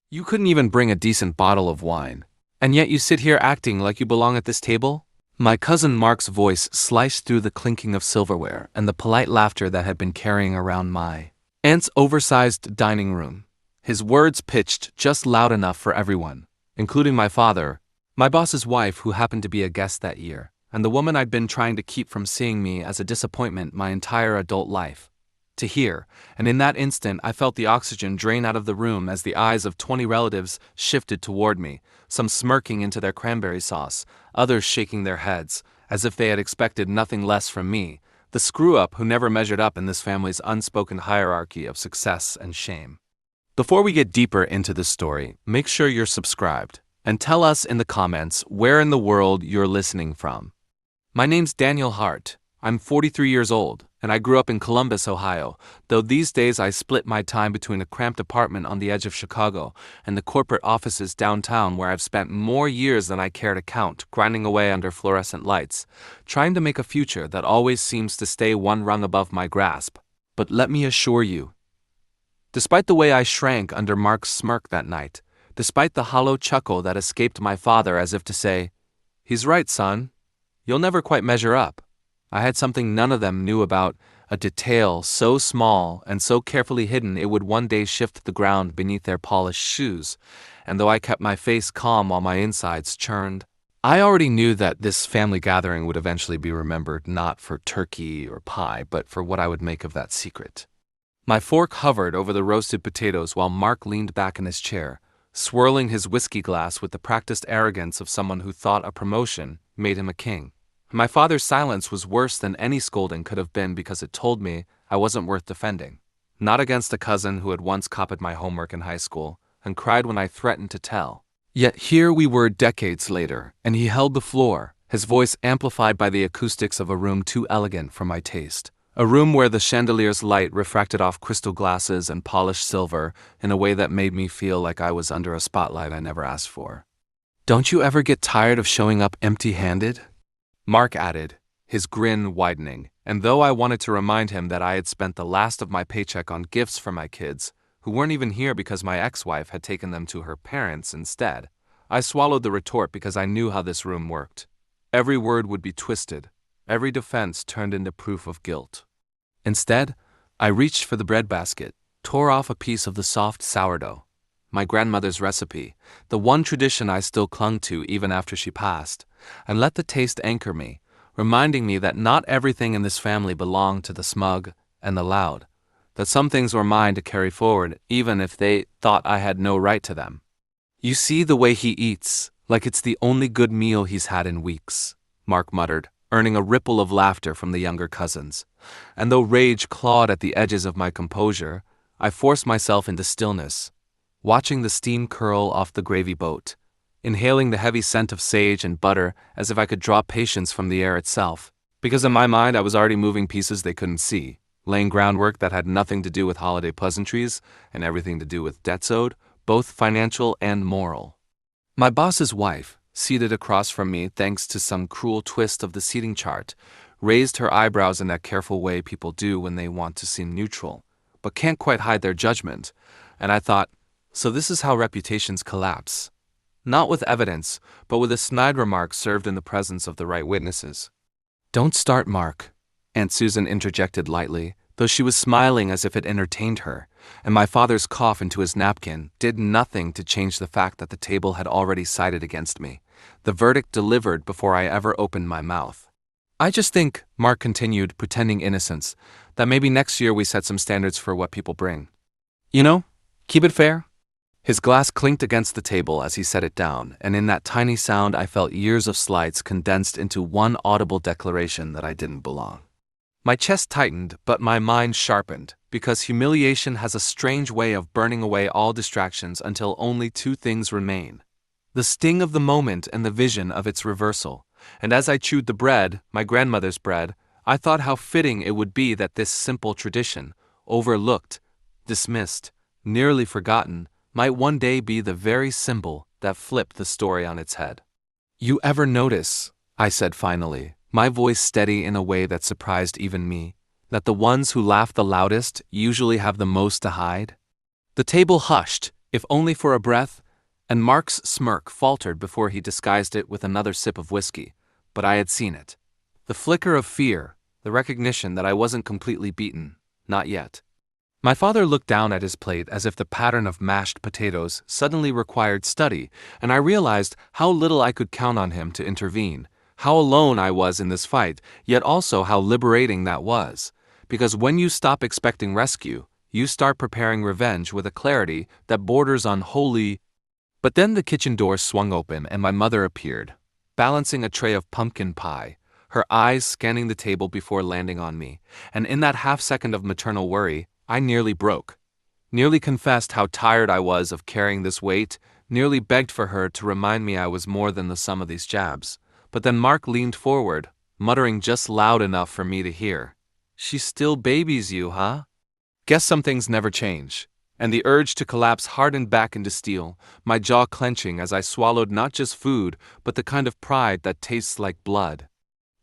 You couldn't even bring a decent bottle of wine. And yet you sit here acting like you belong at this table? My cousin Mark's voice sliced through the clinking of silverware and the polite laughter that had been carrying around my aunt's oversized dining room. His words pitched just loud enough for everyone, including my father, my boss's wife who happened to be a guest that year, and the woman I'd been trying to keep from seeing me as a disappointment my entire adult life. To hear, and in that instant I felt the oxygen drain out of the room as the eyes of 20 relatives shifted toward me, some smirking into their cranberry sauce, others shaking their heads, as if they had expected nothing less from me, the screw-up who never measured up in this family's unspoken hierarchy of success and shame. Before we get deeper into this story, make sure you're subscribed, and tell us in the comments where in the world you're listening from. My name's Daniel Hart. I'm 43 years old, and I grew up in Columbus, Ohio, though these days I split my time between a cramped apartment on the edge of Chicago and the corporate offices downtown where I've spent more years than I care to count, grinding away under fluorescent lights, trying to make a future that always seems to stay one rung above my grasp. But let me assure you, despite the way I shrank under Mark's smirk that night, despite the hollow chuckle that escaped my father as if to say, "He's right, son. You'll never quite measure up," I had something none of them knew about, a detail so small and so carefully hidden it would one day shift the ground beneath their polished shoes, and though I kept my face calm while my insides churned, I already knew that this family gathering would eventually be remembered not for turkey or pie, but for what I would make of that secret. My fork hovered over the roasted potatoes while Mark leaned back in his chair, swirling his whiskey glass with the practiced arrogance of someone who thought a promotion made him a king. My father's silence was worse than any scolding could have been because it told me I wasn't worth defending. Not against a cousin who had once copied my homework in high school and cried when I threatened to tell. Yet here we were decades later, and he held the floor, his voice amplified by the acoustics of a room too elegant for my taste. A room where the chandelier's light refracted off crystal glasses and polished silver in a way that made me feel like I was under a spotlight I never asked for. "Don't you ever get tired of showing up empty-handed?" Mark added, his grin widening, and though I wanted to remind him that I had spent the last of my paycheck on gifts for my kids, who weren't even here because my ex-wife had taken them to her parents instead, I swallowed the retort because I knew how this room worked. Every word would be twisted, every defense turned into proof of guilt. Instead, I reached for the breadbasket, tore off a piece of the soft sourdough, my grandmother's recipe, the one tradition I still clung to even after she passed, and let the taste anchor me, reminding me that not everything in this family belonged to the smug and the loud, that some things were mine to carry forward even if they thought I had no right to them. "You see the way he eats, like it's the only good meal he's had in weeks," Mark muttered, earning a ripple of laughter from the younger cousins. And though rage clawed at the edges of my composure, I forced myself into stillness, watching the steam curl off the gravy boat, inhaling the heavy scent of sage and butter as if I could draw patience from the air itself, because in my mind I was already moving pieces they couldn't see, laying groundwork that had nothing to do with holiday pleasantries and everything to do with debts owed, both financial and moral. My boss's wife, seated across from me thanks to some cruel twist of the seating chart, raised her eyebrows in that careful way people do when they want to seem neutral, but can't quite hide their judgment, and I thought, so this is how reputations collapse. Not with evidence, but with a snide remark served in the presence of the right witnesses. "Don't start, Mark," Aunt Susan interjected lightly, though she was smiling as if it entertained her, and my father's cough into his napkin did nothing to change the fact that the table had already sided against me, the verdict delivered before I ever opened my mouth. "I just think," Mark continued, pretending innocence, "that maybe next year we set some standards for what people bring. You know, keep it fair." His glass clinked against the table as he set it down, and in that tiny sound I felt years of slights condensed into one audible declaration that I didn't belong. My chest tightened, but my mind sharpened, because humiliation has a strange way of burning away all distractions until only two things remain: the sting of the moment and the vision of its reversal. And as I chewed the bread, my grandmother's bread, I thought how fitting it would be that this simple tradition, overlooked, dismissed, nearly forgotten, might one day be the very symbol that flipped the story on its head. "You ever notice," I said finally, my voice steady in a way that surprised even me, "that the ones who laugh the loudest usually have the most to hide?" The table hushed, If only for a breath, and Mark's smirk faltered before he disguised it with another sip of whiskey, but I had seen it. The flicker of fear, the recognition that I wasn't completely beaten, not yet. My father looked down at his plate as if the pattern of mashed potatoes suddenly required study, and I realized how little I could count on him to intervene, how alone I was in this fight, yet also how liberating that was. Because when you stop expecting rescue, you start preparing revenge with a clarity that borders on holy. But then the kitchen door swung open and my mother appeared, balancing a tray of pumpkin pie, her eyes scanning the table before landing on me, and in that half-second of maternal worry, I nearly broke. Nearly confessed how tired I was of carrying this weight, nearly begged for her to remind me I was more than the sum of these jabs. But then Mark leaned forward, muttering just loud enough for me to hear. "She still babies you, huh?" Guess some things never change. And the urge to collapse hardened back into steel, my jaw clenching as I swallowed not just food, but the kind of pride that tastes like blood.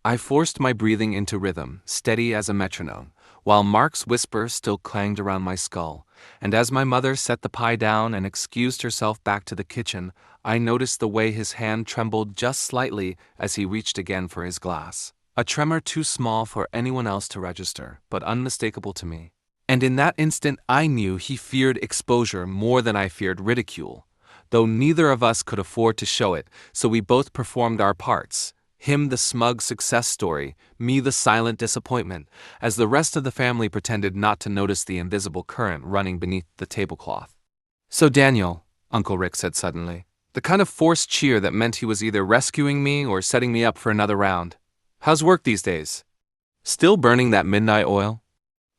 I forced my breathing into rhythm, steady as a metronome, while Mark's whisper still clanged around my skull, and as my mother set the pie down and excused herself back to the kitchen, I noticed the way his hand trembled just slightly as he reached again for his glass. A tremor too small for anyone else to register, but unmistakable to me. And in that instant I knew he feared exposure more than I feared ridicule, though neither of us could afford to show it, so we both performed our parts. Him the smug success story, me the silent disappointment, as the rest of the family pretended not to notice the invisible current running beneath the tablecloth. "So Daniel," Uncle Rick said suddenly, the kind of forced cheer that meant he was either rescuing me or setting me up for another round. "How's work these days? Still burning that midnight oil?"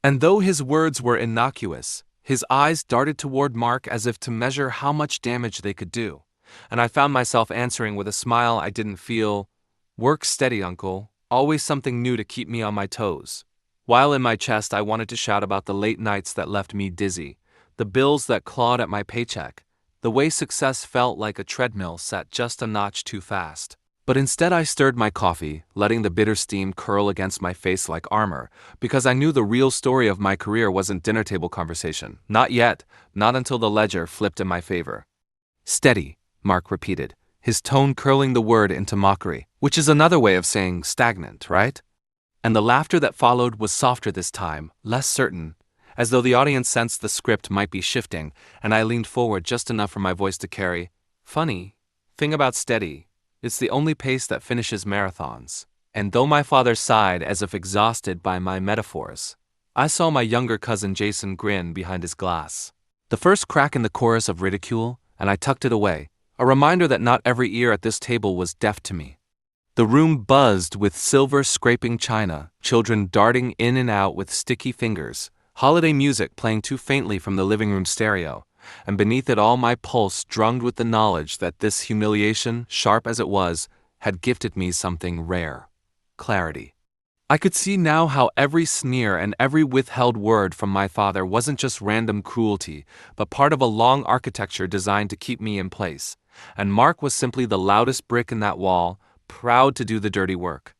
And though his words were innocuous, his eyes darted toward Mark as if to measure how much damage they could do, and I found myself answering with a smile I didn't feel. "Work steady, Uncle. Always something new to keep me on my toes." While in my chest I wanted to shout about the late nights that left me dizzy, the bills that clawed at my paycheck, the way success felt like a treadmill set just a notch too fast. But instead I stirred my coffee, letting the bitter steam curl against my face like armor, because I knew the real story of my career wasn't dinner table conversation. Not yet, not until the ledger flipped in my favor. "Steady," Mark repeated, his tone curling the word into mockery, which is another way of saying stagnant, right? And the laughter that followed was softer this time, less certain, as though the audience sensed the script might be shifting, and I leaned forward just enough for my voice to carry. "Funny thing about steady. It's the only pace that finishes marathons." And though my father sighed as if exhausted by my metaphors, I saw my younger cousin Jason grin behind his glass. The first crack in the chorus of ridicule, and I tucked it away, a reminder that not every ear at this table was deaf to me. The room buzzed with silver scraping china, children darting in and out with sticky fingers, holiday music playing too faintly from the living room stereo, and beneath it all my pulse drummed with the knowledge that this humiliation, sharp as it was, had gifted me something rare: clarity. I could see now how every sneer and every withheld word from my father wasn't just random cruelty, but part of a long architecture designed to keep me in place, and Mark was simply the loudest brick in that wall, proud to do the dirty work.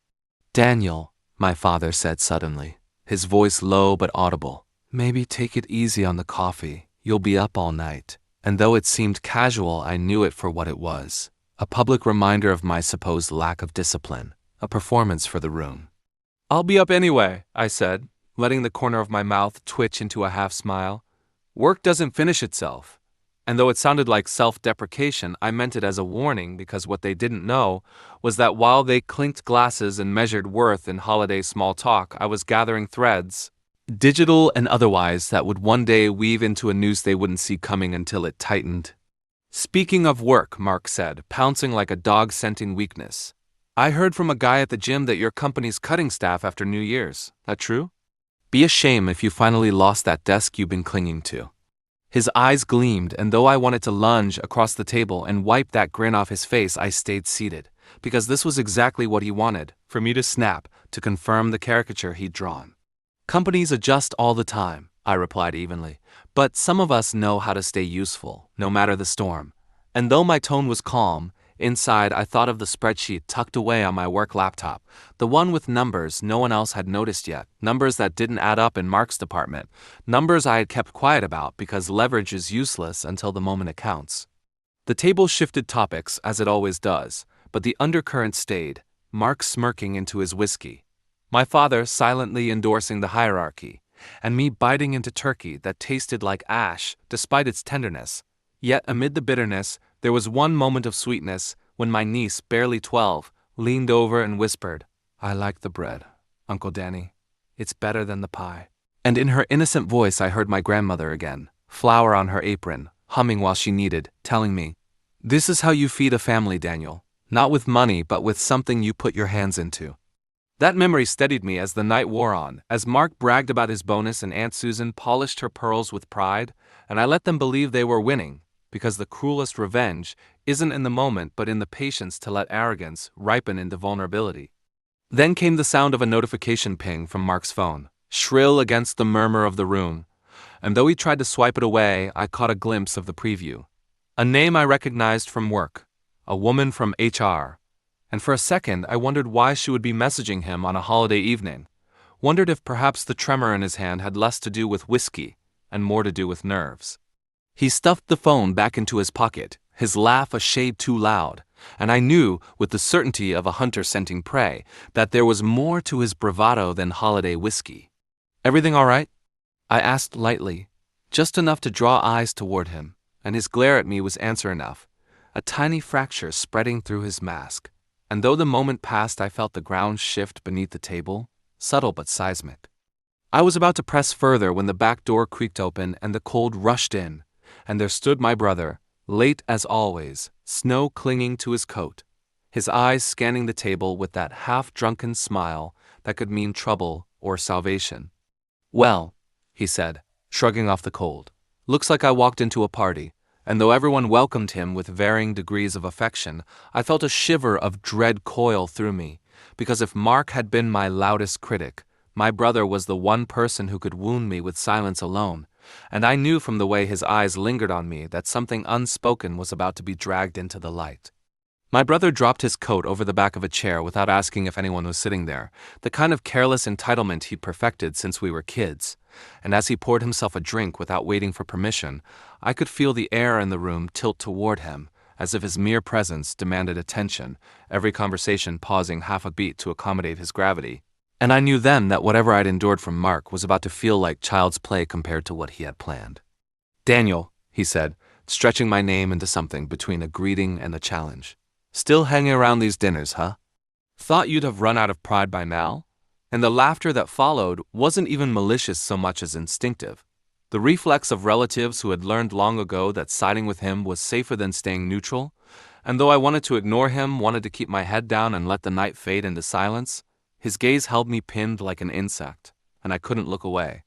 "Daniel," my father said suddenly, his voice low but audible, "maybe take it easy on the coffee. You'll be up all night." And though it seemed casual, I knew it for what it was: a public reminder of my supposed lack of discipline, a performance for the room. "I'll be up anyway," I said, letting the corner of my mouth twitch into a half smile. Work doesn't finish itself. And though it sounded like self-deprecation, I meant it as a warning, because what they didn't know was that while they clinked glasses and measured worth in holiday small talk, I was gathering threads, digital and otherwise, that would one day weave into a noose they wouldn't see coming until it tightened. "Speaking of work," Mark said, pouncing like a dog scenting weakness, "I heard from a guy at the gym that your company's cutting staff after New Year's. That true? Be a shame if you finally lost that desk you've been clinging to." His eyes gleamed, and though I wanted to lunge across the table and wipe that grin off his face, I stayed seated, because this was exactly what he wanted, for me to snap, to confirm the caricature he'd drawn. "Companies adjust all the time," I replied evenly, "but some of us know how to stay useful, no matter the storm." And though my tone was calm, Inside, I thought of the spreadsheet tucked away on my work laptop, the one with numbers no one else had noticed yet, numbers that didn't add up in Mark's department, numbers I had kept quiet about because leverage is useless until the moment it counts. The table shifted topics, as it always does, but the undercurrent stayed, Mark smirking into his whiskey, my father silently endorsing the hierarchy, and me biting into turkey that tasted like ash despite its tenderness. Yet amid the bitterness, there was one moment of sweetness when my niece, barely 12, leaned over and whispered, "I like the bread, Uncle Danny. It's better than the pie." And in her innocent voice I heard my grandmother again, flour on her apron, humming while she kneaded, telling me, "This is how you feed a family, Daniel. Not with money, but with something you put your hands into." That memory steadied me as the night wore on, as Mark bragged about his bonus and Aunt Susan polished her pearls with pride, and I let them believe they were winning, because the cruelest revenge isn't in the moment but in the patience to let arrogance ripen into vulnerability. Then came the sound of a notification ping from Mark's phone, shrill against the murmur of the room, and though he tried to swipe it away, I caught a glimpse of the preview. A name I recognized from work, a woman from HR. And for a second I wondered why she would be messaging him on a holiday evening, wondered if perhaps the tremor in his hand had less to do with whiskey and more to do with nerves. He stuffed the phone back into his pocket, his laugh a shade too loud, and I knew, with the certainty of a hunter scenting prey, that there was more to his bravado than holiday whiskey. "Everything all right?" I asked lightly, just enough to draw eyes toward him, and his glare at me was answer enough, a tiny fracture spreading through his mask. And though the moment passed, I felt the ground shift beneath the table, subtle but seismic. I was about to press further when the back door creaked open and the cold rushed in, and there stood my brother, late as always, snow clinging to his coat, his eyes scanning the table with that half-drunken smile that could mean trouble or salvation. "Well," he said, shrugging off the cold, "looks like I walked into a party." And though everyone welcomed him with varying degrees of affection, I felt a shiver of dread coil through me, because if Mark had been my loudest critic, my brother was the one person who could wound me with silence alone, and I knew from the way his eyes lingered on me that something unspoken was about to be dragged into the light. My brother dropped his coat over the back of a chair without asking if anyone was sitting there, the kind of careless entitlement he'd perfected since we were kids. And as he poured himself a drink without waiting for permission, I could feel the air in the room tilt toward him, as if his mere presence demanded attention, every conversation pausing half a beat to accommodate his gravity. And I knew then that whatever I'd endured from Mark was about to feel like child's play compared to what he had planned. "Daniel," he said, stretching my name into something between a greeting and a challenge. "Still hanging around these dinners, huh? Thought you'd have run out of pride by now?" And the laughter that followed wasn't even malicious so much as instinctive, the reflex of relatives who had learned long ago that siding with him was safer than staying neutral, and though I wanted to ignore him, wanted to keep my head down and let the night fade into silence, his gaze held me pinned like an insect, and I couldn't look away.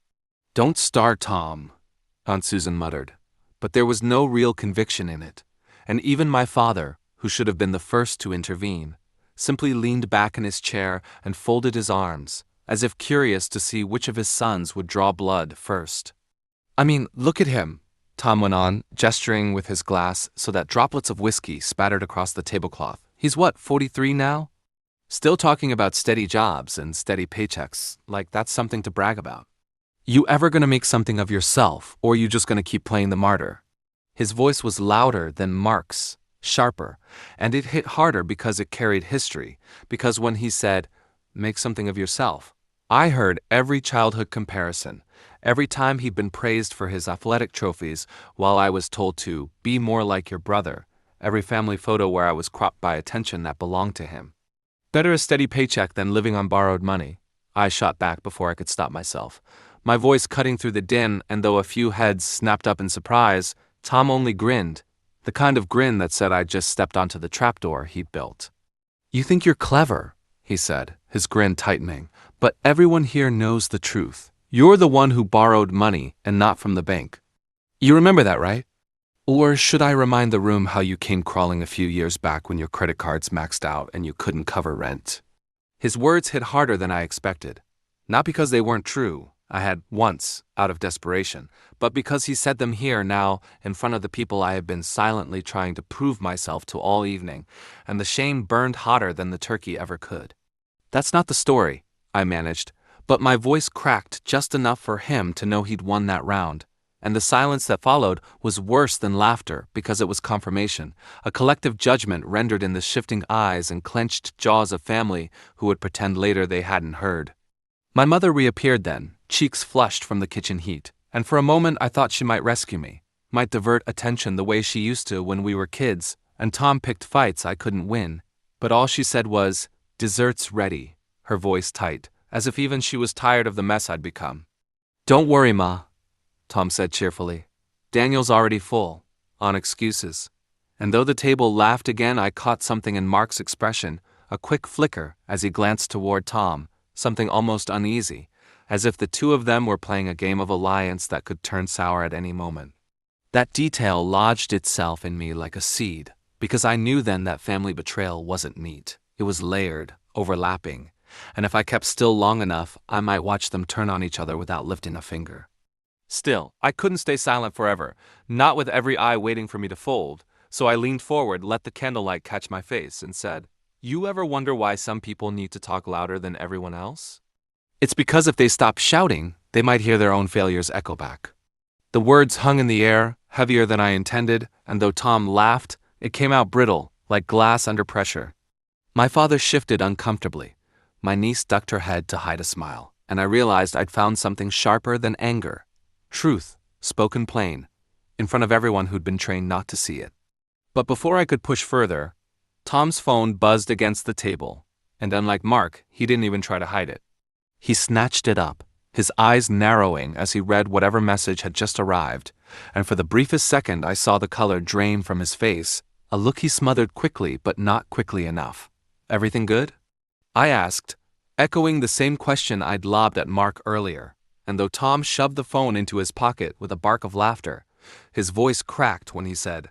"Don't start, Tom," Aunt Susan muttered, but there was no real conviction in it, and even my father, who should have been the first to intervene, simply leaned back in his chair and folded his arms, as if curious to see which of his sons would draw blood first. "I mean, look at him," Tom went on, gesturing with his glass so that droplets of whiskey spattered across the tablecloth. "He's what, 43 now? Still talking about steady jobs and steady paychecks, like that's something to brag about. You ever gonna make something of yourself, or you just gonna keep playing the martyr?" His voice was louder than Mark's, sharper, and it hit harder because it carried history, because when he said, "Make something of yourself," I heard every childhood comparison, every time he'd been praised for his athletic trophies while I was told to be more like your brother, every family photo where I was cropped by attention that belonged to him. "Better a steady paycheck than living on borrowed money," I shot back before I could stop myself, my voice cutting through the din, and though a few heads snapped up in surprise, Tom only grinned, the kind of grin that said I'd just stepped onto the trapdoor he'd built. "You think you're clever," he said, his grin tightening, "but everyone here knows the truth. You're the one who borrowed money and not from the bank. You remember that, right? Or should I remind the room how you came crawling a few years back when your credit cards maxed out and you couldn't cover rent?" His words hit harder than I expected, not because they weren't true, I had once, out of desperation, but because he said them here now, in front of the people I had been silently trying to prove myself to all evening, and the shame burned hotter than the turkey ever could. That's not the story, I managed, but my voice cracked just enough for him to know he'd won that round. And the silence that followed was worse than laughter because it was confirmation, a collective judgment rendered in the shifting eyes and clenched jaws of family who would pretend later they hadn't heard. My mother reappeared then, cheeks flushed from the kitchen heat, and for a moment I thought she might rescue me, might divert attention the way she used to when we were kids, and Tom picked fights I couldn't win. But all she said was, "Dessert's ready," her voice tight, as if even she was tired of the mess I'd become. "Don't worry, Ma," Tom said cheerfully. "Daniel's already full, on excuses." And though the table laughed again, I caught something in Mark's expression, a quick flicker as he glanced toward Tom, something almost uneasy, as if the two of them were playing a game of alliance that could turn sour at any moment. That detail lodged itself in me like a seed, because I knew then that family betrayal wasn't neat. It was layered, overlapping, and if I kept still long enough, I might watch them turn on each other without lifting a finger. Still, I couldn't stay silent forever, not with every eye waiting for me to fold, so I leaned forward, let the candlelight catch my face, and said, "You ever wonder why some people need to talk louder than everyone else? It's because if they stop shouting, they might hear their own failures echo back." The words hung in the air, heavier than I intended, and though Tom laughed, it came out brittle, like glass under pressure. My father shifted uncomfortably. My niece ducked her head to hide a smile, and I realized I'd found something sharper than anger. Truth, spoken plain, in front of everyone who'd been trained not to see it. But before I could push further, Tom's phone buzzed against the table, and unlike Mark, he didn't even try to hide it. He snatched it up, his eyes narrowing as he read whatever message had just arrived, and for the briefest second I saw the color drain from his face, a look he smothered quickly but not quickly enough. "Everything good?" I asked, echoing the same question I'd lobbed at Mark earlier. And though Tom shoved the phone into his pocket with a bark of laughter, his voice cracked when he said,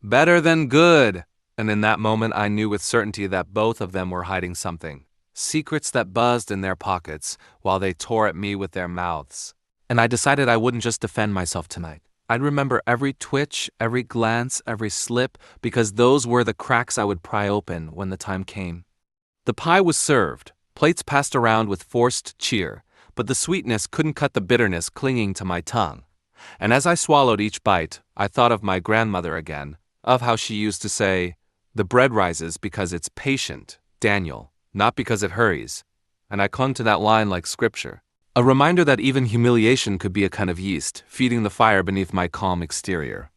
"Better than good." And in that moment I knew with certainty that both of them were hiding something, secrets that buzzed in their pockets while they tore at me with their mouths. And I decided I wouldn't just defend myself tonight. I'd remember every twitch, every glance, every slip, because those were the cracks I would pry open when the time came. The pie was served, plates passed around with forced cheer, but the sweetness couldn't cut the bitterness clinging to my tongue. And as I swallowed each bite, I thought of my grandmother again, of how she used to say, "The bread rises because it's patient, Daniel, not because it hurries." And I clung to that line like scripture, a reminder that even humiliation could be a kind of yeast, feeding the fire beneath my calm exterior.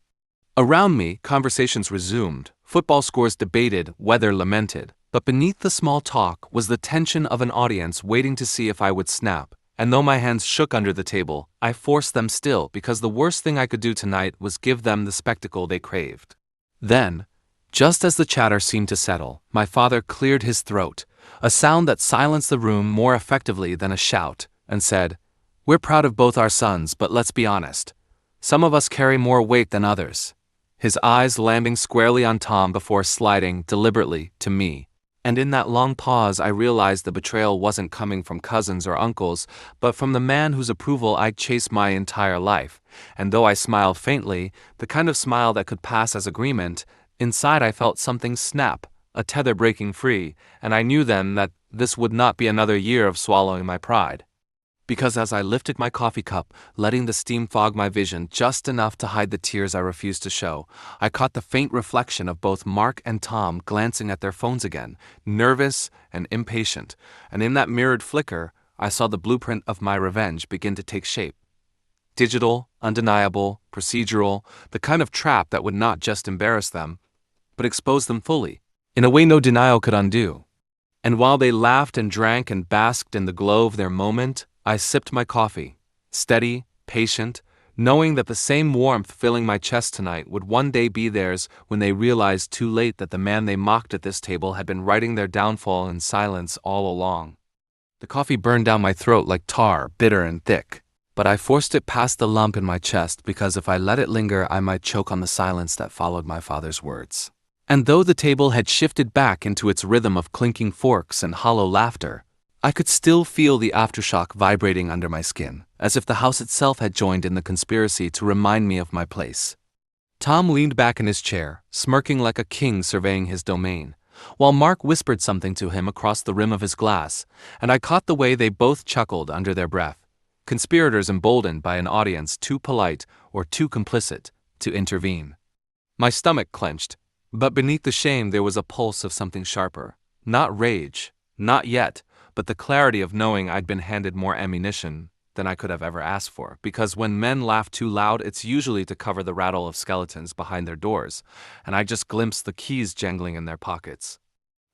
Around me, conversations resumed, football scores debated, weather lamented, but beneath the small talk was the tension of an audience waiting to see if I would snap. And though my hands shook under the table, I forced them still because the worst thing I could do tonight was give them the spectacle they craved. Then, just as the chatter seemed to settle, my father cleared his throat, a sound that silenced the room more effectively than a shout, and said, "We're proud of both our sons, but let's be honest. Some of us carry more weight than others." His eyes landing squarely on Tom before sliding, deliberately, to me. And in that long pause I realized the betrayal wasn't coming from cousins or uncles, but from the man whose approval I'd chased my entire life. And though I smiled faintly, the kind of smile that could pass as agreement, inside I felt something snap, a tether breaking free, and I knew then that this would not be another year of swallowing my pride. Because as I lifted my coffee cup, letting the steam fog my vision just enough to hide the tears I refused to show, I caught the faint reflection of both Mark and Tom glancing at their phones again, nervous and impatient, and in that mirrored flicker, I saw the blueprint of my revenge begin to take shape. Digital, undeniable, procedural, the kind of trap that would not just embarrass them, but expose them fully, in a way no denial could undo. And while they laughed and drank and basked in the glow of their moment, I sipped my coffee, steady, patient, knowing that the same warmth filling my chest tonight would one day be theirs when they realized too late that the man they mocked at this table had been writing their downfall in silence all along. The coffee burned down my throat like tar, bitter and thick, but I forced it past the lump in my chest because if I let it linger, I might choke on the silence that followed my father's words. And though the table had shifted back into its rhythm of clinking forks and hollow laughter, I could still feel the aftershock vibrating under my skin, as if the house itself had joined in the conspiracy to remind me of my place. Tom leaned back in his chair, smirking like a king surveying his domain, while Mark whispered something to him across the rim of his glass, and I caught the way they both chuckled under their breath, conspirators emboldened by an audience too polite or too complicit to intervene. My stomach clenched, but beneath the shame there was a pulse of something sharper. Not rage, not yet, but the clarity of knowing I'd been handed more ammunition than I could have ever asked for, because when men laugh too loud, it's usually to cover the rattle of skeletons behind their doors, and I just glimpsed the keys jangling in their pockets.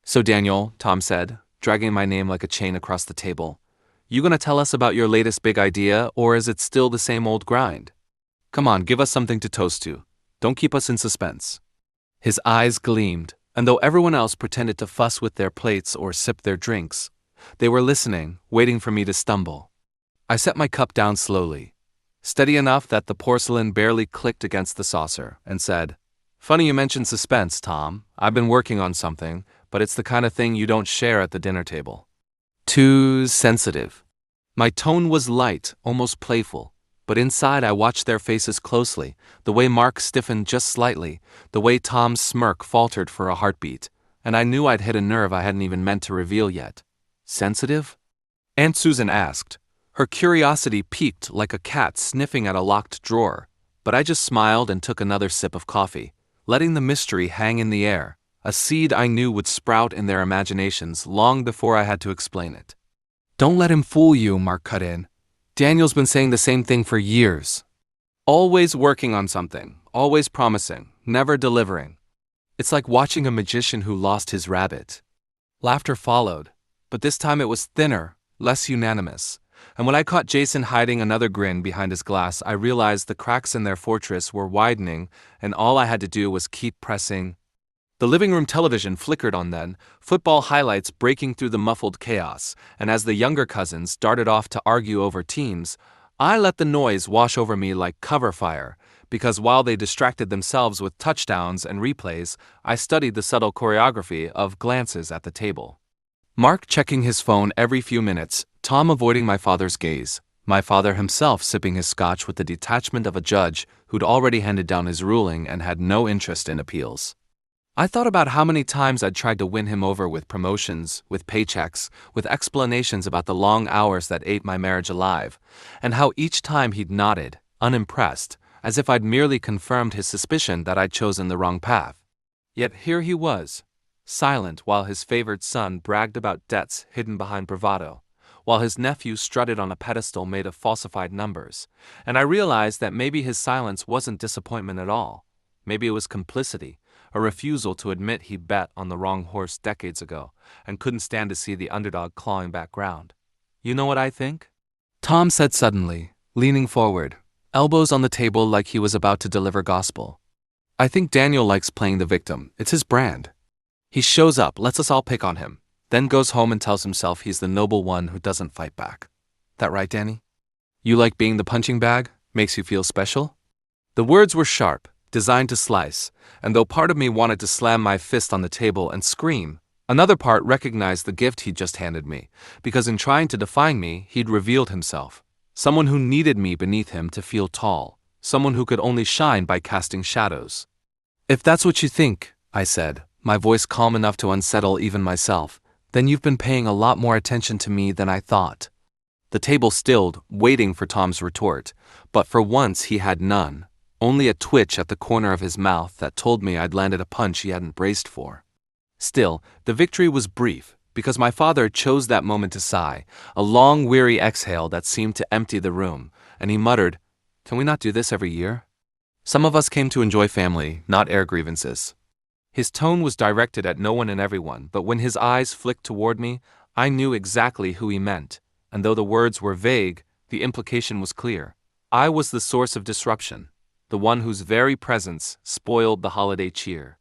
"So Daniel," Tom said, dragging my name like a chain across the table, "you gonna tell us about your latest big idea, or is it still the same old grind? Come on, give us something to toast to. Don't keep us in suspense." His eyes gleamed, and though everyone else pretended to fuss with their plates or sip their drinks, they were listening, waiting for me to stumble. I set my cup down slowly, steady enough that the porcelain barely clicked against the saucer, and said, "Funny you mentioned suspense, Tom. I've been working on something, but it's the kind of thing you don't share at the dinner table." Too sensitive. My tone was light, almost playful, but inside I watched their faces closely, the way Mark stiffened just slightly, the way Tom's smirk faltered for a heartbeat, and I knew I'd hit a nerve I hadn't even meant to reveal yet. Sensitive? Aunt Susan asked. Her curiosity piqued like a cat sniffing at a locked drawer, but I just smiled and took another sip of coffee, letting the mystery hang in the air, a seed I knew would sprout in their imaginations long before I had to explain it. "Don't let him fool you," Mark cut in. "Daniel's been saying the same thing for years. Always working on something, always promising, never delivering. It's like watching a magician who lost his rabbit." Laughter followed, but this time it was thinner, less unanimous. And when I caught Jason hiding another grin behind his glass, I realized the cracks in their fortress were widening, and all I had to do was keep pressing. The living room television flickered on then, football highlights breaking through the muffled chaos, and as the younger cousins darted off to argue over teams, I let the noise wash over me like cover fire, because while they distracted themselves with touchdowns and replays, I studied the subtle choreography of glances at the table. Mark checking his phone every few minutes, Tom avoiding my father's gaze, my father himself sipping his scotch with the detachment of a judge who'd already handed down his ruling and had no interest in appeals. I thought about how many times I'd tried to win him over with promotions, with paychecks, with explanations about the long hours that ate my marriage alive, and how each time he'd nodded, unimpressed, as if I'd merely confirmed his suspicion that I'd chosen the wrong path. Yet here he was, silent while his favored son bragged about debts hidden behind bravado, while his nephew strutted on a pedestal made of falsified numbers, and I realized that maybe his silence wasn't disappointment at all. Maybe it was complicity, a refusal to admit he bet on the wrong horse decades ago, and couldn't stand to see the underdog clawing back ground. "You know what I think?" Tom said suddenly, leaning forward, elbows on the table like he was about to deliver gospel. "I think Daniel likes playing the victim. It's his brand. He shows up, lets us all pick on him, then goes home and tells himself he's the noble one who doesn't fight back. That right, Danny? You like being the punching bag? Makes you feel special?" The words were sharp, designed to slice, and though part of me wanted to slam my fist on the table and scream, another part recognized the gift he'd just handed me, because in trying to define me, he'd revealed himself. Someone who needed me beneath him to feel tall, someone who could only shine by casting shadows. "If that's what you think," I said, my voice calm enough to unsettle even myself, "then you've been paying a lot more attention to me than I thought." The table stilled, waiting for Tom's retort, but for once he had none, only a twitch at the corner of his mouth that told me I'd landed a punch he hadn't braced for. Still, the victory was brief, because my father chose that moment to sigh, a long, weary exhale that seemed to empty the room, and he muttered, "Can we not do this every year? Some of us came to enjoy family, not air grievances." His tone was directed at no one and everyone, but when his eyes flicked toward me, I knew exactly who he meant, and though the words were vague, the implication was clear. I was the source of disruption, the one whose very presence spoiled the holiday cheer.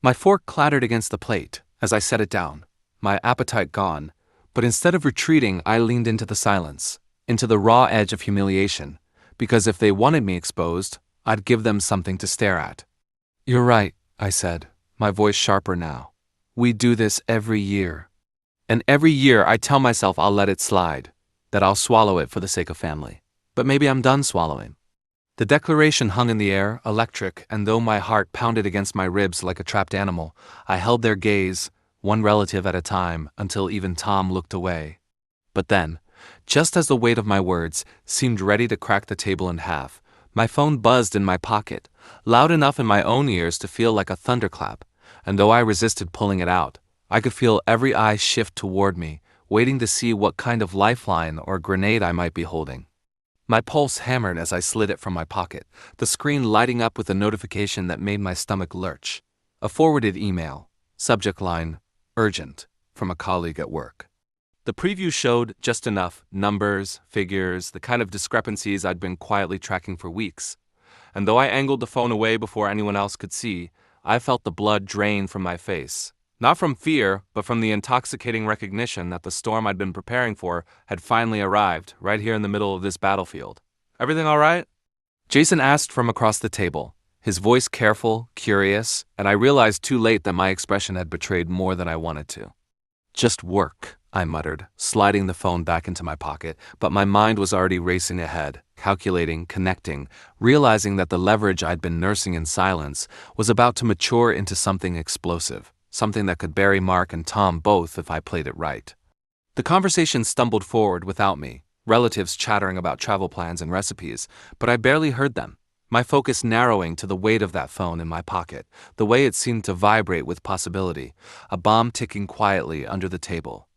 My fork clattered against the plate as I set it down, my appetite gone, but instead of retreating, I leaned into the silence, into the raw edge of humiliation, because if they wanted me exposed, I'd give them something to stare at. "You're right," I said, my voice sharper now. "We do this every year." And every year I tell myself I'll let it slide, that I'll swallow it for the sake of family. But maybe I'm done swallowing. The declaration hung in the air, electric, and though my heart pounded against my ribs like a trapped animal, I held their gaze, one relative at a time, until even Tom looked away. But then, just as the weight of my words seemed ready to crack the table in half, my phone buzzed in my pocket, loud enough in my own ears to feel like a thunderclap, and though I resisted pulling it out, I could feel every eye shift toward me, waiting to see what kind of lifeline or grenade I might be holding. My pulse hammered as I slid it from my pocket, the screen lighting up with a notification that made my stomach lurch. A forwarded email, subject line, urgent, from a colleague at work. The preview showed just enough numbers, figures, the kind of discrepancies I'd been quietly tracking for weeks. And though I angled the phone away before anyone else could see, I felt the blood drain from my face. Not from fear, but from the intoxicating recognition that the storm I'd been preparing for had finally arrived, right here in the middle of this battlefield. "Everything all right?" Jason asked from across the table, his voice careful, curious, and I realized too late that my expression had betrayed more than I wanted to. "Just work," I muttered, sliding the phone back into my pocket, but my mind was already racing ahead, calculating, connecting, realizing that the leverage I'd been nursing in silence was about to mature into something explosive, something that could bury Mark and Tom both if I played it right. The conversation stumbled forward without me, relatives chattering about travel plans and recipes, but I barely heard them, my focus narrowing to the weight of that phone in my pocket, the way it seemed to vibrate with possibility, a bomb ticking quietly under the table.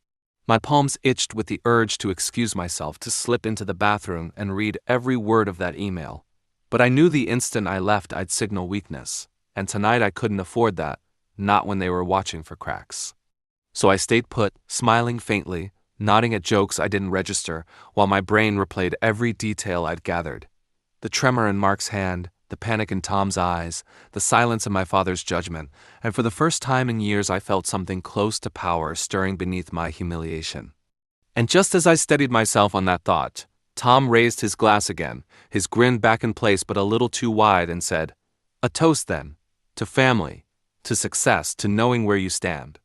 My palms itched with the urge to excuse myself, to slip into the bathroom and read every word of that email. But I knew the instant I left I'd signal weakness, and tonight I couldn't afford that, not when they were watching for cracks. So I stayed put, smiling faintly, nodding at jokes I didn't register, while my brain replayed every detail I'd gathered. The tremor in Mark's hand, the panic in Tom's eyes, the silence in my father's judgment, and for the first time in years I felt something close to power stirring beneath my humiliation. And just as I steadied myself on that thought, Tom raised his glass again, his grin back in place but a little too wide, and said, "A toast then, to family, to success, to knowing where you stand."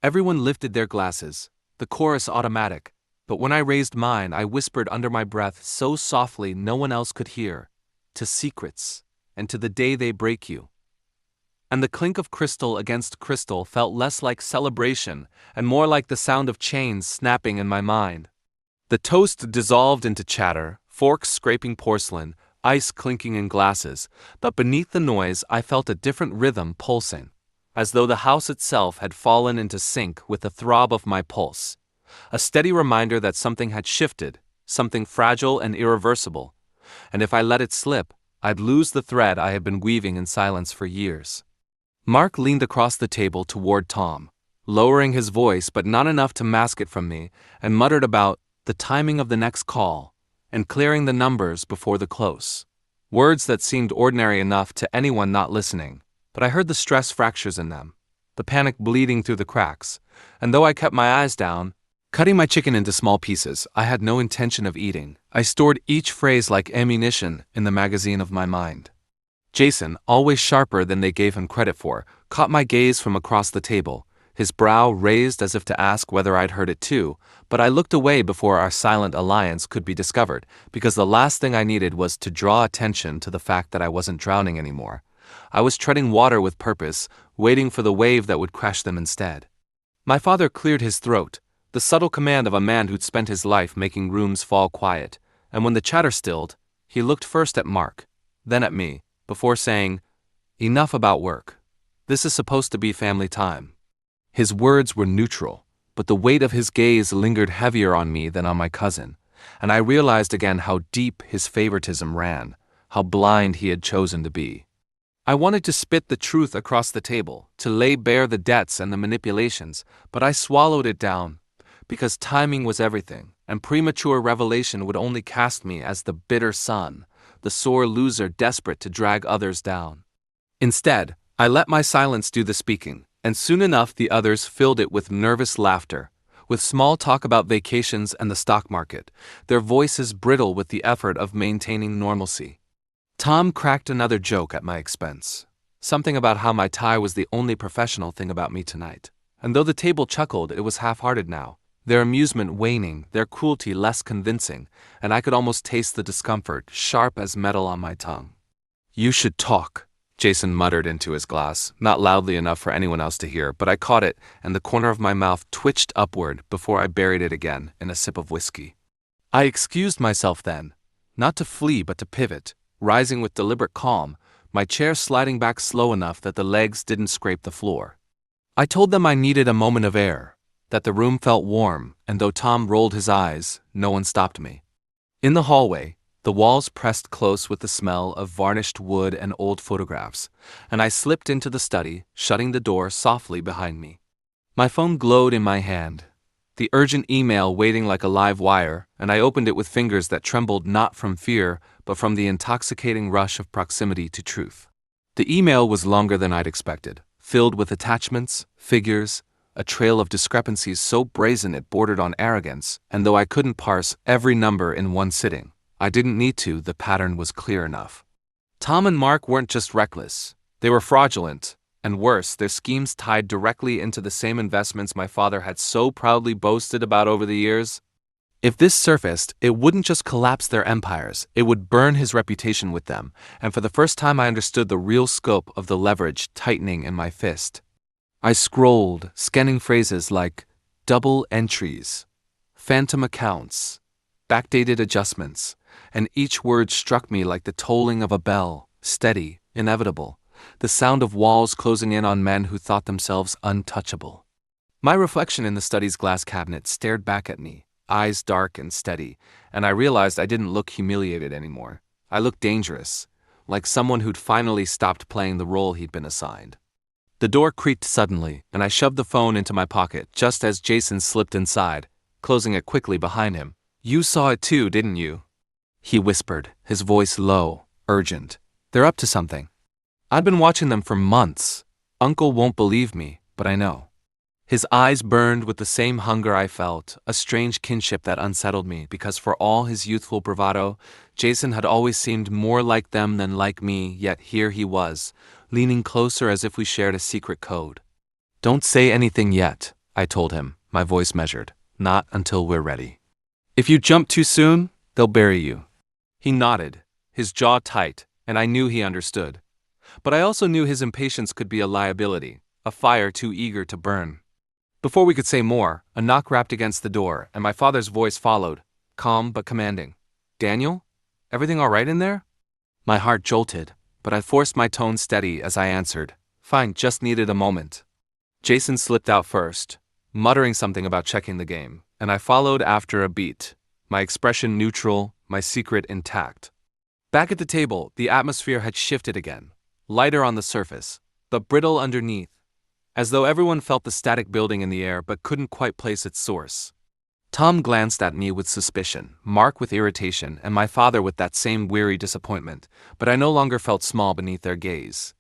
Everyone lifted their glasses, the chorus automatic, but when I raised mine, I whispered under my breath so softly no one else could hear, "To secrets, and to the day they break you." And the clink of crystal against crystal felt less like celebration and more like the sound of chains snapping in my mind. The toast dissolved into chatter, forks scraping porcelain, ice clinking in glasses, but beneath the noise I felt a different rhythm pulsing, as though the house itself had fallen into sync with the throb of my pulse, a steady reminder that something had shifted, something fragile and irreversible, and if I let it slip, I'd lose the thread I had been weaving in silence for years. Mark leaned across the table toward Tom, lowering his voice but not enough to mask it from me, and muttered about the timing of the next call and clearing the numbers before the close. Words that seemed ordinary enough to anyone not listening, but I heard the stress fractures in them, the panic bleeding through the cracks, and though I kept my eyes down, cutting my chicken into small pieces I had no intention of eating, I stored each phrase like ammunition in the magazine of my mind. Jason, always sharper than they gave him credit for, caught my gaze from across the table, his brow raised as if to ask whether I'd heard it too, but I looked away before our silent alliance could be discovered, because the last thing I needed was to draw attention to the fact that I wasn't drowning anymore. I was treading water with purpose, waiting for the wave that would crash them instead. My father cleared his throat, the subtle command of a man who'd spent his life making rooms fall quiet, and when the chatter stilled, he looked first at Mark, then at me, before saying, "Enough about work. This is supposed to be family time." His words were neutral, but the weight of his gaze lingered heavier on me than on my cousin, and I realized again how deep his favoritism ran, how blind he had chosen to be. I wanted to spit the truth across the table, to lay bare the debts and the manipulations, but I swallowed it down, because timing was everything, and premature revelation would only cast me as the bitter son, the sore loser desperate to drag others down. Instead, I let my silence do the speaking, and soon enough the others filled it with nervous laughter, with small talk about vacations and the stock market, their voices brittle with the effort of maintaining normalcy. Tom cracked another joke at my expense, something about how my tie was the only professional thing about me tonight, And though the table chuckled, it was half-hearted now, their amusement waning, their cruelty less convincing, and I could almost taste the discomfort, sharp as metal on my tongue. "You should talk," Jason muttered into his glass, not loudly enough for anyone else to hear, but I caught it, and the corner of my mouth twitched upward before I buried it again in a sip of whiskey. I excused myself then, not to flee but to pivot, rising with deliberate calm, my chair sliding back slow enough that the legs didn't scrape the floor. I told them I needed a moment of air, that the room felt warm, and though Tom rolled his eyes, no one stopped me. In the hallway, the walls pressed close with the smell of varnished wood and old photographs, and I slipped into the study, shutting the door softly behind me. My phone glowed in my hand, the urgent email waiting like a live wire, and I opened it with fingers that trembled not from fear, but from the intoxicating rush of proximity to truth. The email was longer than I'd expected, filled with attachments, figures, a trail of discrepancies so brazen it bordered on arrogance, and though I couldn't parse every number in one sitting, I didn't need to, the pattern was clear enough. Tom and Mark weren't just reckless, they were fraudulent, and worse, their schemes tied directly into the same investments my father had so proudly boasted about over the years. If this surfaced, it wouldn't just collapse their empires, it would burn his reputation with them, and for the first time I understood the real scope of the leverage tightening in my fist. I scrolled, scanning phrases like double entries, phantom accounts, backdated adjustments, and each word struck me like the tolling of a bell, steady, inevitable, the sound of walls closing in on men who thought themselves untouchable. My reflection in the study's glass cabinet stared back at me, eyes dark and steady, and I realized I didn't look humiliated anymore. I looked dangerous, like someone who'd finally stopped playing the role he'd been assigned. The door creaked suddenly, and I shoved the phone into my pocket just as Jason slipped inside, closing it quickly behind him. "You saw it too, didn't you?" he whispered, his voice low, urgent. "They're up to something. I've been watching them for months. Uncle won't believe me, but I know." His eyes burned with the same hunger I felt, a strange kinship that unsettled me because for all his youthful bravado, Jason had always seemed more like them than like me, yet here he was, leaning closer as if we shared a secret code. "Don't say anything yet," I told him, my voice measured. "Not until we're ready. If you jump too soon, they'll bury you." He nodded, his jaw tight, and I knew he understood. But I also knew his impatience could be a liability, a fire too eager to burn. Before we could say more, a knock rapped against the door, and my father's voice followed, calm but commanding. "Daniel? Everything all right in there?" My heart jolted, but I forced my tone steady as I answered, "Fine, just needed a moment." Jason slipped out first, muttering something about checking the game, and I followed after a beat, my expression neutral, my secret intact. Back at the table, the atmosphere had shifted again, lighter on the surface, but brittle underneath, as though everyone felt the static building in the air but couldn't quite place its source. Tom glanced at me with suspicion, Mark with irritation, and my father with that same weary disappointment, but I no longer felt small beneath their gaze.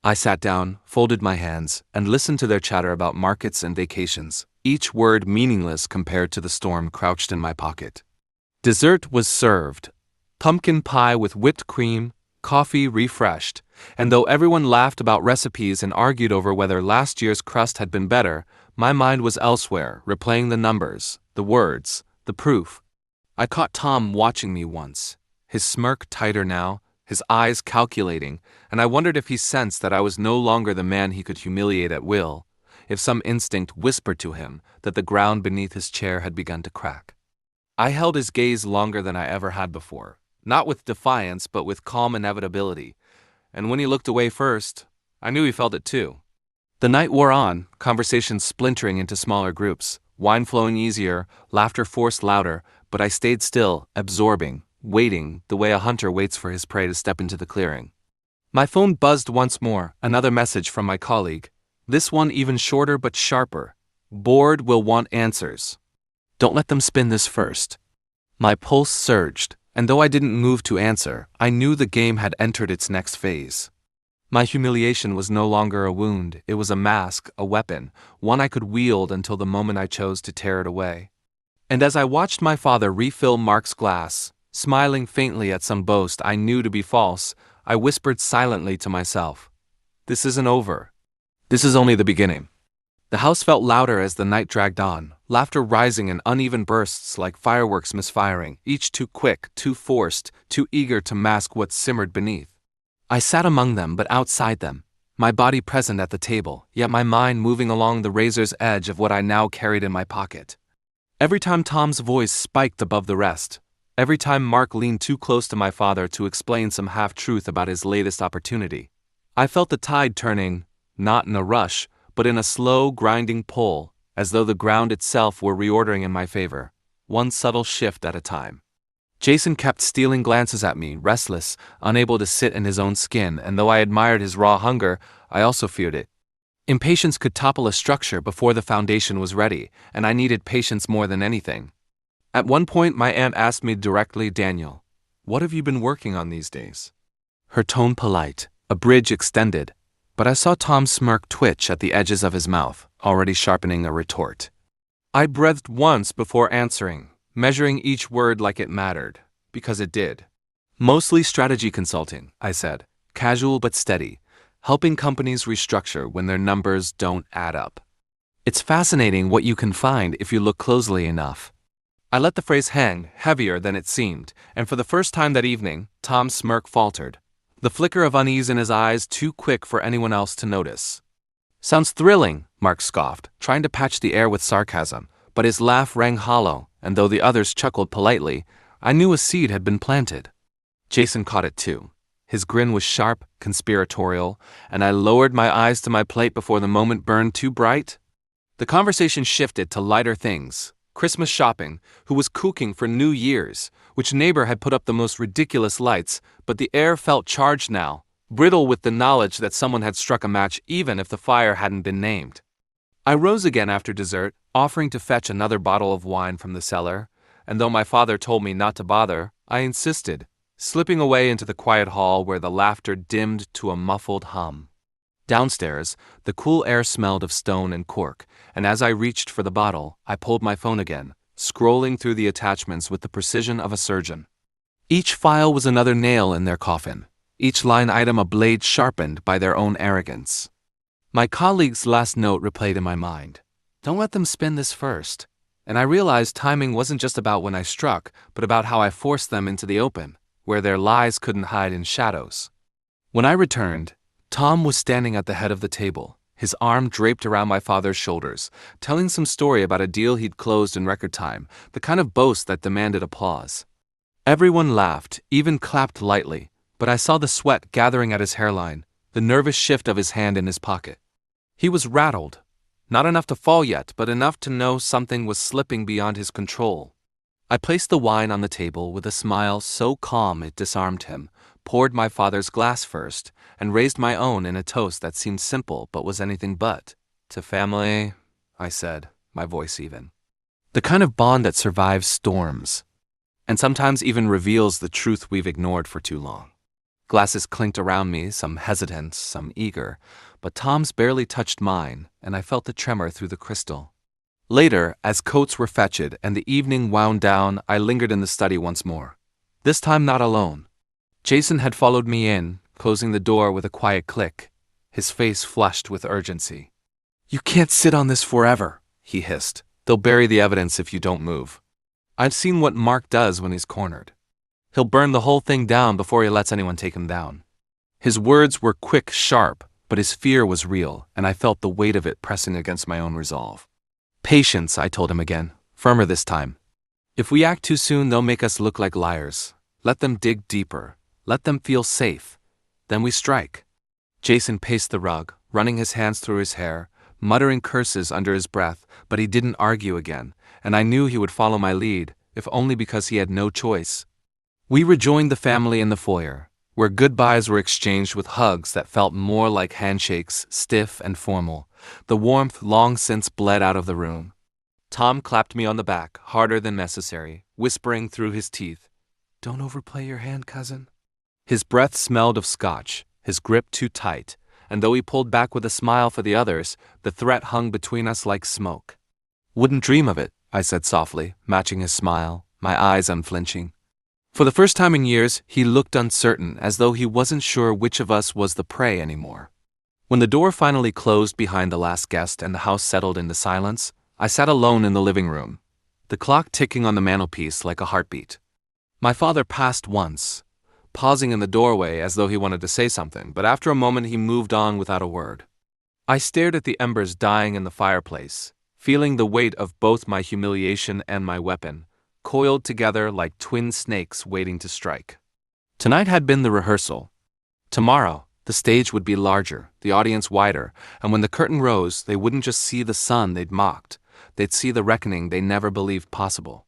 I sat down, folded my hands, and listened to their chatter about markets and vacations, each word meaningless compared to the storm crouched in my pocket. Dessert was served, pumpkin pie with whipped cream, coffee refreshed, and though everyone laughed about recipes and argued over whether last year's crust had been better, my mind was elsewhere, replaying the numbers, the words, the proof. I caught Tom watching me once, his smirk tighter now, his eyes calculating, and I wondered if he sensed that I was no longer the man he could humiliate at will, if some instinct whispered to him that the ground beneath his chair had begun to crack. I held his gaze longer than I ever had before, not with defiance but with calm inevitability, and when he looked away first, I knew he felt it too. The night wore on, conversations splintering into smaller groups, wine flowing easier, laughter forced louder, but I stayed still, absorbing, waiting, the way a hunter waits for his prey to step into the clearing. My phone buzzed once more, another message from my colleague, this one even shorter but sharper. "Board will want answers. Don't let them spin this first." My pulse surged, and though I didn't move to answer, I knew the game had entered its next phase. My humiliation was no longer a wound, it was a mask, a weapon, one I could wield until the moment I chose to tear it away. And as I watched my father refill Mark's glass, smiling faintly at some boast I knew to be false, I whispered silently to myself, "This isn't over. This is only the beginning." The house felt louder as the night dragged on, laughter rising in uneven bursts like fireworks misfiring, each too quick, too forced, too eager to mask what simmered beneath. I sat among them but outside them, my body present at the table, yet my mind moving along the razor's edge of what I now carried in my pocket. Every time Tom's voice spiked above the rest, every time Mark leaned too close to my father to explain some half-truth about his latest opportunity, I felt the tide turning, not in a rush, but in a slow, grinding pull, as though the ground itself were reordering in my favor, one subtle shift at a time. Jason kept stealing glances at me, restless, unable to sit in his own skin, and though I admired his raw hunger, I also feared it. Impatience could topple a structure before the foundation was ready, and I needed patience more than anything. At one point, my aunt asked me directly, "Daniel, what have you been working on these days?" Her tone polite, a bridge extended, but I saw Tom's smirk twitch at the edges of his mouth, already sharpening a retort. I breathed once before answering, measuring each word like it mattered, because it did. "Mostly strategy consulting," I said, casual but steady, helping companies restructure when their numbers don't add up. It's fascinating what you can find if you look closely enough. I let the phrase hang, heavier than it seemed, and for the first time that evening, Tom's smirk faltered, the flicker of unease in his eyes too quick for anyone else to notice. "Sounds thrilling," Mark scoffed, trying to patch the air with sarcasm, but his laugh rang hollow, and though the others chuckled politely, I knew a seed had been planted. Jason caught it too. His grin was sharp, conspiratorial, and I lowered my eyes to my plate before the moment burned too bright. The conversation shifted to lighter things. Christmas shopping, who was cooking for New Year's, which neighbor had put up the most ridiculous lights, but the air felt charged now, brittle with the knowledge that someone had struck a match even if the fire hadn't been named. I rose again after dessert, offering to fetch another bottle of wine from the cellar, and though my father told me not to bother, I insisted, slipping away into the quiet hall where the laughter dimmed to a muffled hum. Downstairs, the cool air smelled of stone and cork, and as I reached for the bottle, I pulled my phone again, scrolling through the attachments with the precision of a surgeon. Each file was another nail in their coffin, each line item a blade sharpened by their own arrogance. My colleague's last note replayed in my mind. "Don't let them spin this first." And I realized timing wasn't just about when I struck, but about how I forced them into the open, where their lies couldn't hide in shadows. When I returned, Tom was standing at the head of the table, his arm draped around my father's shoulders, telling some story about a deal he'd closed in record time, the kind of boast that demanded applause. Everyone laughed, even clapped lightly, but I saw the sweat gathering at his hairline, the nervous shift of his hand in his pocket. He was rattled. Not enough to fall yet, but enough to know something was slipping beyond his control. I placed the wine on the table with a smile so calm it disarmed him, poured my father's glass first, and raised my own in a toast that seemed simple but was anything but. "To family," I said, my voice even. "The kind of bond that survives storms, and sometimes even reveals the truth we've ignored for too long." Glasses clinked around me, some hesitant, some eager, but Tom's barely touched mine, and I felt the tremor through the crystal. Later, as coats were fetched and the evening wound down, I lingered in the study once more. This time not alone. Jason had followed me in, closing the door with a quiet click, his face flushed with urgency. "You can't sit on this forever," he hissed. "They'll bury the evidence if you don't move. I've seen what Mark does when he's cornered. He'll burn the whole thing down before he lets anyone take him down." His words were quick, sharp, but his fear was real, and I felt the weight of it pressing against my own resolve. "Patience," I told him again, firmer this time. "If we act too soon, they'll make us look like liars. Let them dig deeper. Let them feel safe. Then we strike." Jason paced the rug, running his hands through his hair, muttering curses under his breath, but he didn't argue again, and I knew he would follow my lead, if only because he had no choice. We rejoined the family in the foyer, where goodbyes were exchanged with hugs that felt more like handshakes, stiff and formal, the warmth long since bled out of the room. Tom clapped me on the back, harder than necessary, whispering through his teeth, "Don't overplay your hand, cousin." His breath smelled of scotch, his grip too tight, and though he pulled back with a smile for the others, the threat hung between us like smoke. "Wouldn't dream of it," I said softly, matching his smile, my eyes unflinching. For the first time in years, he looked uncertain, as though he wasn't sure which of us was the prey anymore. When the door finally closed behind the last guest and the house settled into silence, I sat alone in the living room, the clock ticking on the mantelpiece like a heartbeat. My father passed once, pausing in the doorway as though he wanted to say something, but after a moment he moved on without a word. I stared at the embers dying in the fireplace, feeling the weight of both my humiliation and my weapon, coiled together like twin snakes waiting to strike. Tonight had been the rehearsal. Tomorrow, the stage would be larger, the audience wider, and when the curtain rose, they wouldn't just see the son they'd mocked, they'd see the reckoning they never believed possible.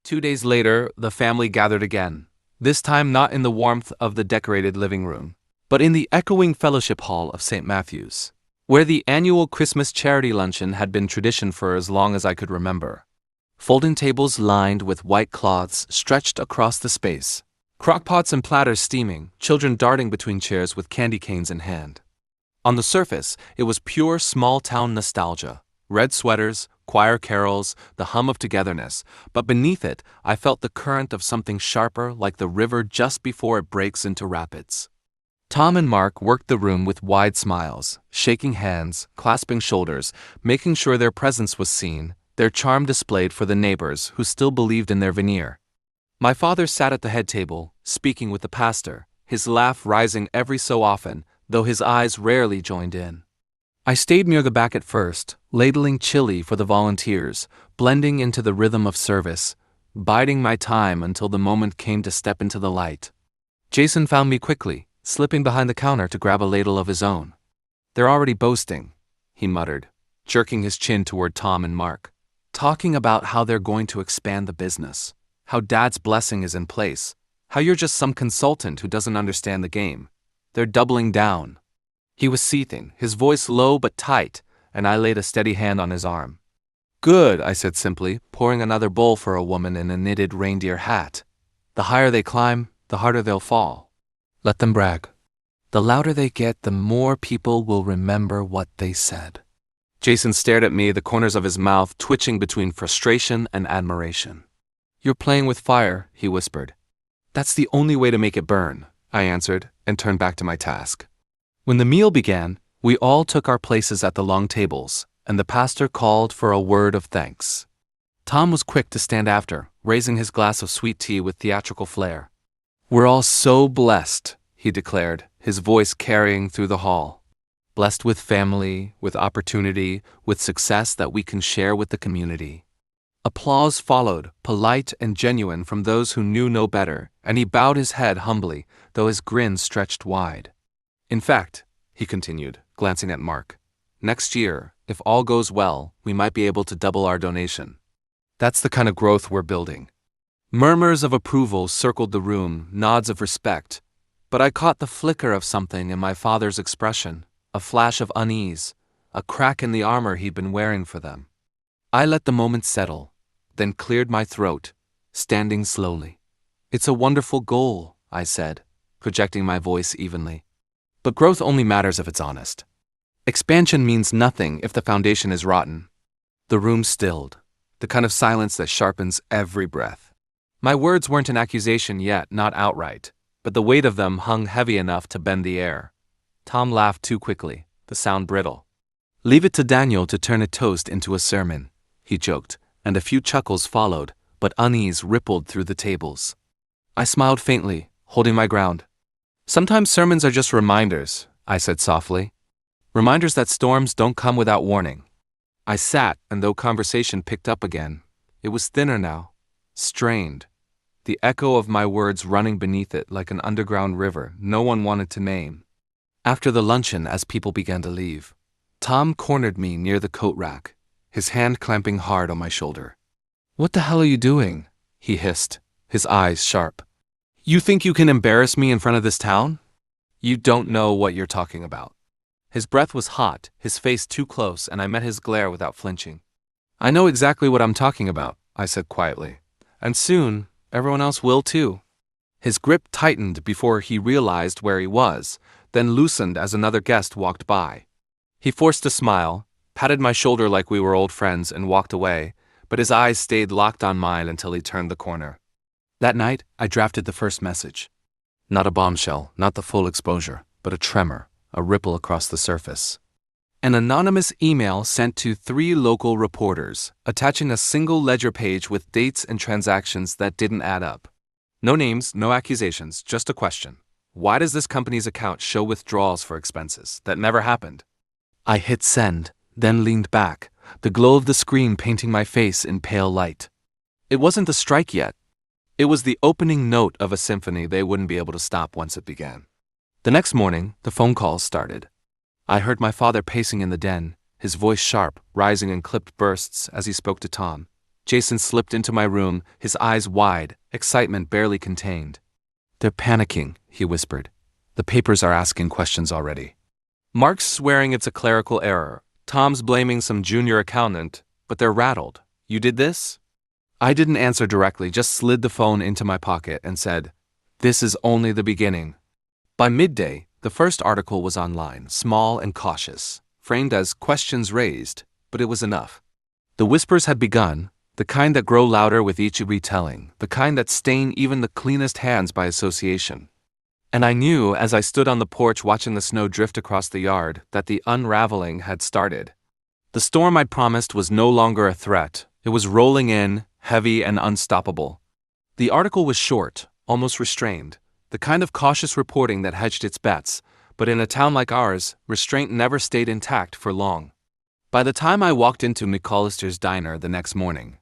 2 days later, the family gathered again, this time not in the warmth of the decorated living room, but in the echoing fellowship hall of St. Matthew's, where the annual Christmas charity luncheon had been tradition for as long as I could remember. Folding tables lined with white cloths stretched across the space, crockpots and platters steaming, children darting between chairs with candy canes in hand. On the surface, it was pure small-town nostalgia, red sweaters, choir carols, the hum of togetherness, but beneath it, I felt the current of something sharper like the river just before it breaks into rapids. Tom and Mark worked the room with wide smiles, shaking hands, clasping shoulders, making sure their presence was seen, their charm displayed for the neighbors who still believed in their veneer. My father sat at the head table, speaking with the pastor, his laugh rising every so often, though his eyes rarely joined in. I stayed near the back at first, ladling chili for the volunteers, blending into the rhythm of service, biding my time until the moment came to step into the light. Jason found me quickly, slipping behind the counter to grab a ladle of his own. "They're already boasting," he muttered, jerking his chin toward Tom and Mark, "talking about how they're going to expand the business. How Dad's blessing is in place, how you're just some consultant who doesn't understand the game. They're doubling down." He was seething, his voice low but tight, and I laid a steady hand on his arm. "Good," I said simply, pouring another bowl for a woman in a knitted reindeer hat. "The higher they climb, the harder they'll fall. Let them brag. The louder they get, the more people will remember what they said." Jason stared at me, the corners of his mouth twitching between frustration and admiration. "You're playing with fire," he whispered. "That's the only way to make it burn," I answered, and turned back to my task. When the meal began, we all took our places at the long tables, and the pastor called for a word of thanks. Tom was quick to stand after, raising his glass of sweet tea with theatrical flair. "We're all so blessed," he declared, his voice carrying through the hall. "Blessed with family, with opportunity, with success that we can share with the community." Applause followed, polite and genuine from those who knew no better, and he bowed his head humbly, though his grin stretched wide. "In fact," he continued, glancing at Mark, "next year, if all goes well, we might be able to double our donation. That's the kind of growth we're building." Murmurs of approval circled the room, nods of respect, but I caught the flicker of something in my father's expression, a flash of unease, a crack in the armor he'd been wearing for them. I let the moment settle, then cleared my throat, standing slowly. "It's a wonderful goal," I said, projecting my voice evenly. "But growth only matters if it's honest. Expansion means nothing if the foundation is rotten." The room stilled, the kind of silence that sharpens every breath. My words weren't an accusation yet, not outright, but the weight of them hung heavy enough to bend the air. Tom laughed too quickly, the sound brittle. "Leave it to Daniel to turn a toast into a sermon," he joked, and a few chuckles followed, but unease rippled through the tables. I smiled faintly, holding my ground. "Sometimes sermons are just reminders," I said softly. "Reminders that storms don't come without warning." I sat, and though conversation picked up again, it was thinner now, strained, the echo of my words running beneath it like an underground river no one wanted to name. After the luncheon, as people began to leave, Tom cornered me near the coat rack, his hand clamping hard on my shoulder. "What the hell are you doing?" he hissed, his eyes sharp. "You think you can embarrass me in front of this town? You don't know what you're talking about." His breath was hot, his face too close, and I met his glare without flinching. "I know exactly what I'm talking about," I said quietly. "And soon, everyone else will too." His grip tightened before he realized where he was, then loosened as another guest walked by. He forced a smile, patted my shoulder like we were old friends, and walked away, but his eyes stayed locked on mine until he turned the corner. That night, I drafted the first message. Not a bombshell, not the full exposure, but a tremor, a ripple across the surface. An anonymous email sent to 3 local reporters, attaching a single ledger page with dates and transactions that didn't add up. No names, no accusations, just a question. Why does this company's account show withdrawals for expenses that never happened? I hit send, then leaned back, the glow of the screen painting my face in pale light. It wasn't the strike yet. It was the opening note of a symphony they wouldn't be able to stop once it began. The next morning, the phone calls started. I heard my father pacing in the den, his voice sharp, rising in clipped bursts as he spoke to Tom. Jason slipped into my room, his eyes wide, excitement barely contained. "They're panicking," he whispered. "The papers are asking questions already. Mark's swearing it's a clerical error. Tom's blaming some junior accountant, but they're rattled. You did this?" I didn't answer directly, just slid the phone into my pocket and said, "This is only the beginning." By midday, the first article was online, small and cautious, framed as questions raised, but it was enough. The whispers had begun, the kind that grow louder with each retelling, the kind that stain even the cleanest hands by association. And I knew, as I stood on the porch watching the snow drift across the yard, that the unraveling had started. The storm I'd promised was no longer a threat. It was rolling in, heavy and unstoppable. The article was short, almost restrained, the kind of cautious reporting that hedged its bets, but in a town like ours, restraint never stayed intact for long. By the time I walked into McCollister's diner the next morning,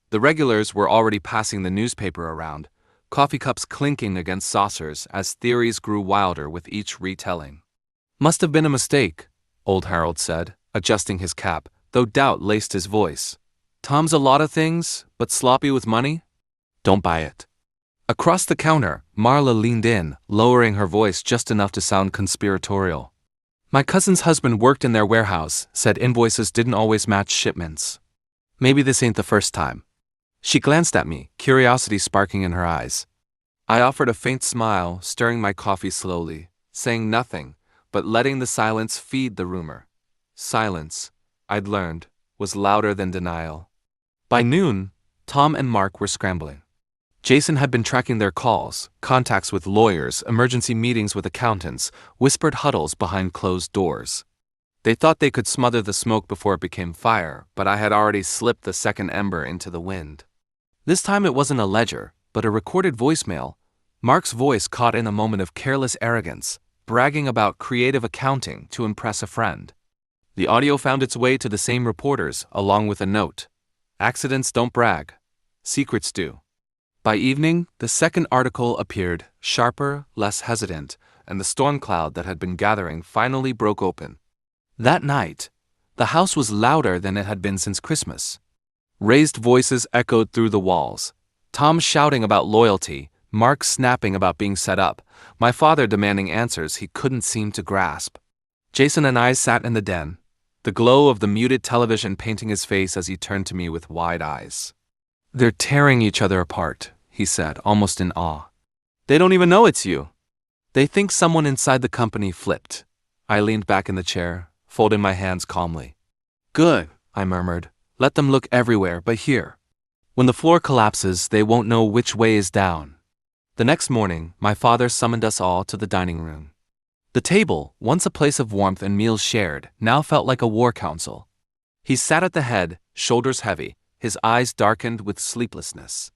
the regulars were already passing the newspaper around, coffee cups clinking against saucers as theories grew wilder with each retelling. "Must have been a mistake," old Harold said, adjusting his cap, though doubt laced his voice. "Tom's a lot of things, but sloppy with money? Don't buy it." Across the counter, Marla leaned in, lowering her voice just enough to sound conspiratorial. "My cousin's husband worked in their warehouse, said invoices didn't always match shipments. Maybe this ain't the first time." She glanced at me, curiosity sparking in her eyes. I offered a faint smile, stirring my coffee slowly, saying nothing, but letting the silence feed the rumor. Silence, I'd learned, was louder than denial. By noon, Tom and Mark were scrambling. Jason had been tracking their calls, contacts with lawyers, emergency meetings with accountants, whispered huddles behind closed doors. They thought they could smother the smoke before it became fire, but I had already slipped the second ember into the wind. This time it wasn't a ledger, but a recorded voicemail. Mark's voice caught in a moment of careless arrogance, bragging about creative accounting to impress a friend. The audio found its way to the same reporters, along with a note. "Accidents don't brag. Secrets do." By evening, the second article appeared, sharper, less hesitant, and the storm cloud that had been gathering finally broke open. That night, the house was louder than it had been since Christmas. Raised voices echoed through the walls. Tom shouting about loyalty, Mark snapping about being set up, my father demanding answers he couldn't seem to grasp. Jason and I sat in the den, the glow of the muted television painting his face as he turned to me with wide eyes. "They're tearing each other apart," he said, almost in awe. "They don't even know it's you. They think someone inside the company flipped." I leaned back in the chair, folding my hands calmly. "Good," I murmured. "Let them look everywhere but here. When the floor collapses, they won't know which way is down." The next morning, my father summoned us all to the dining room. The table, once a place of warmth and meals shared, now felt like a war council. He sat at the head, shoulders heavy, his eyes darkened with sleeplessness.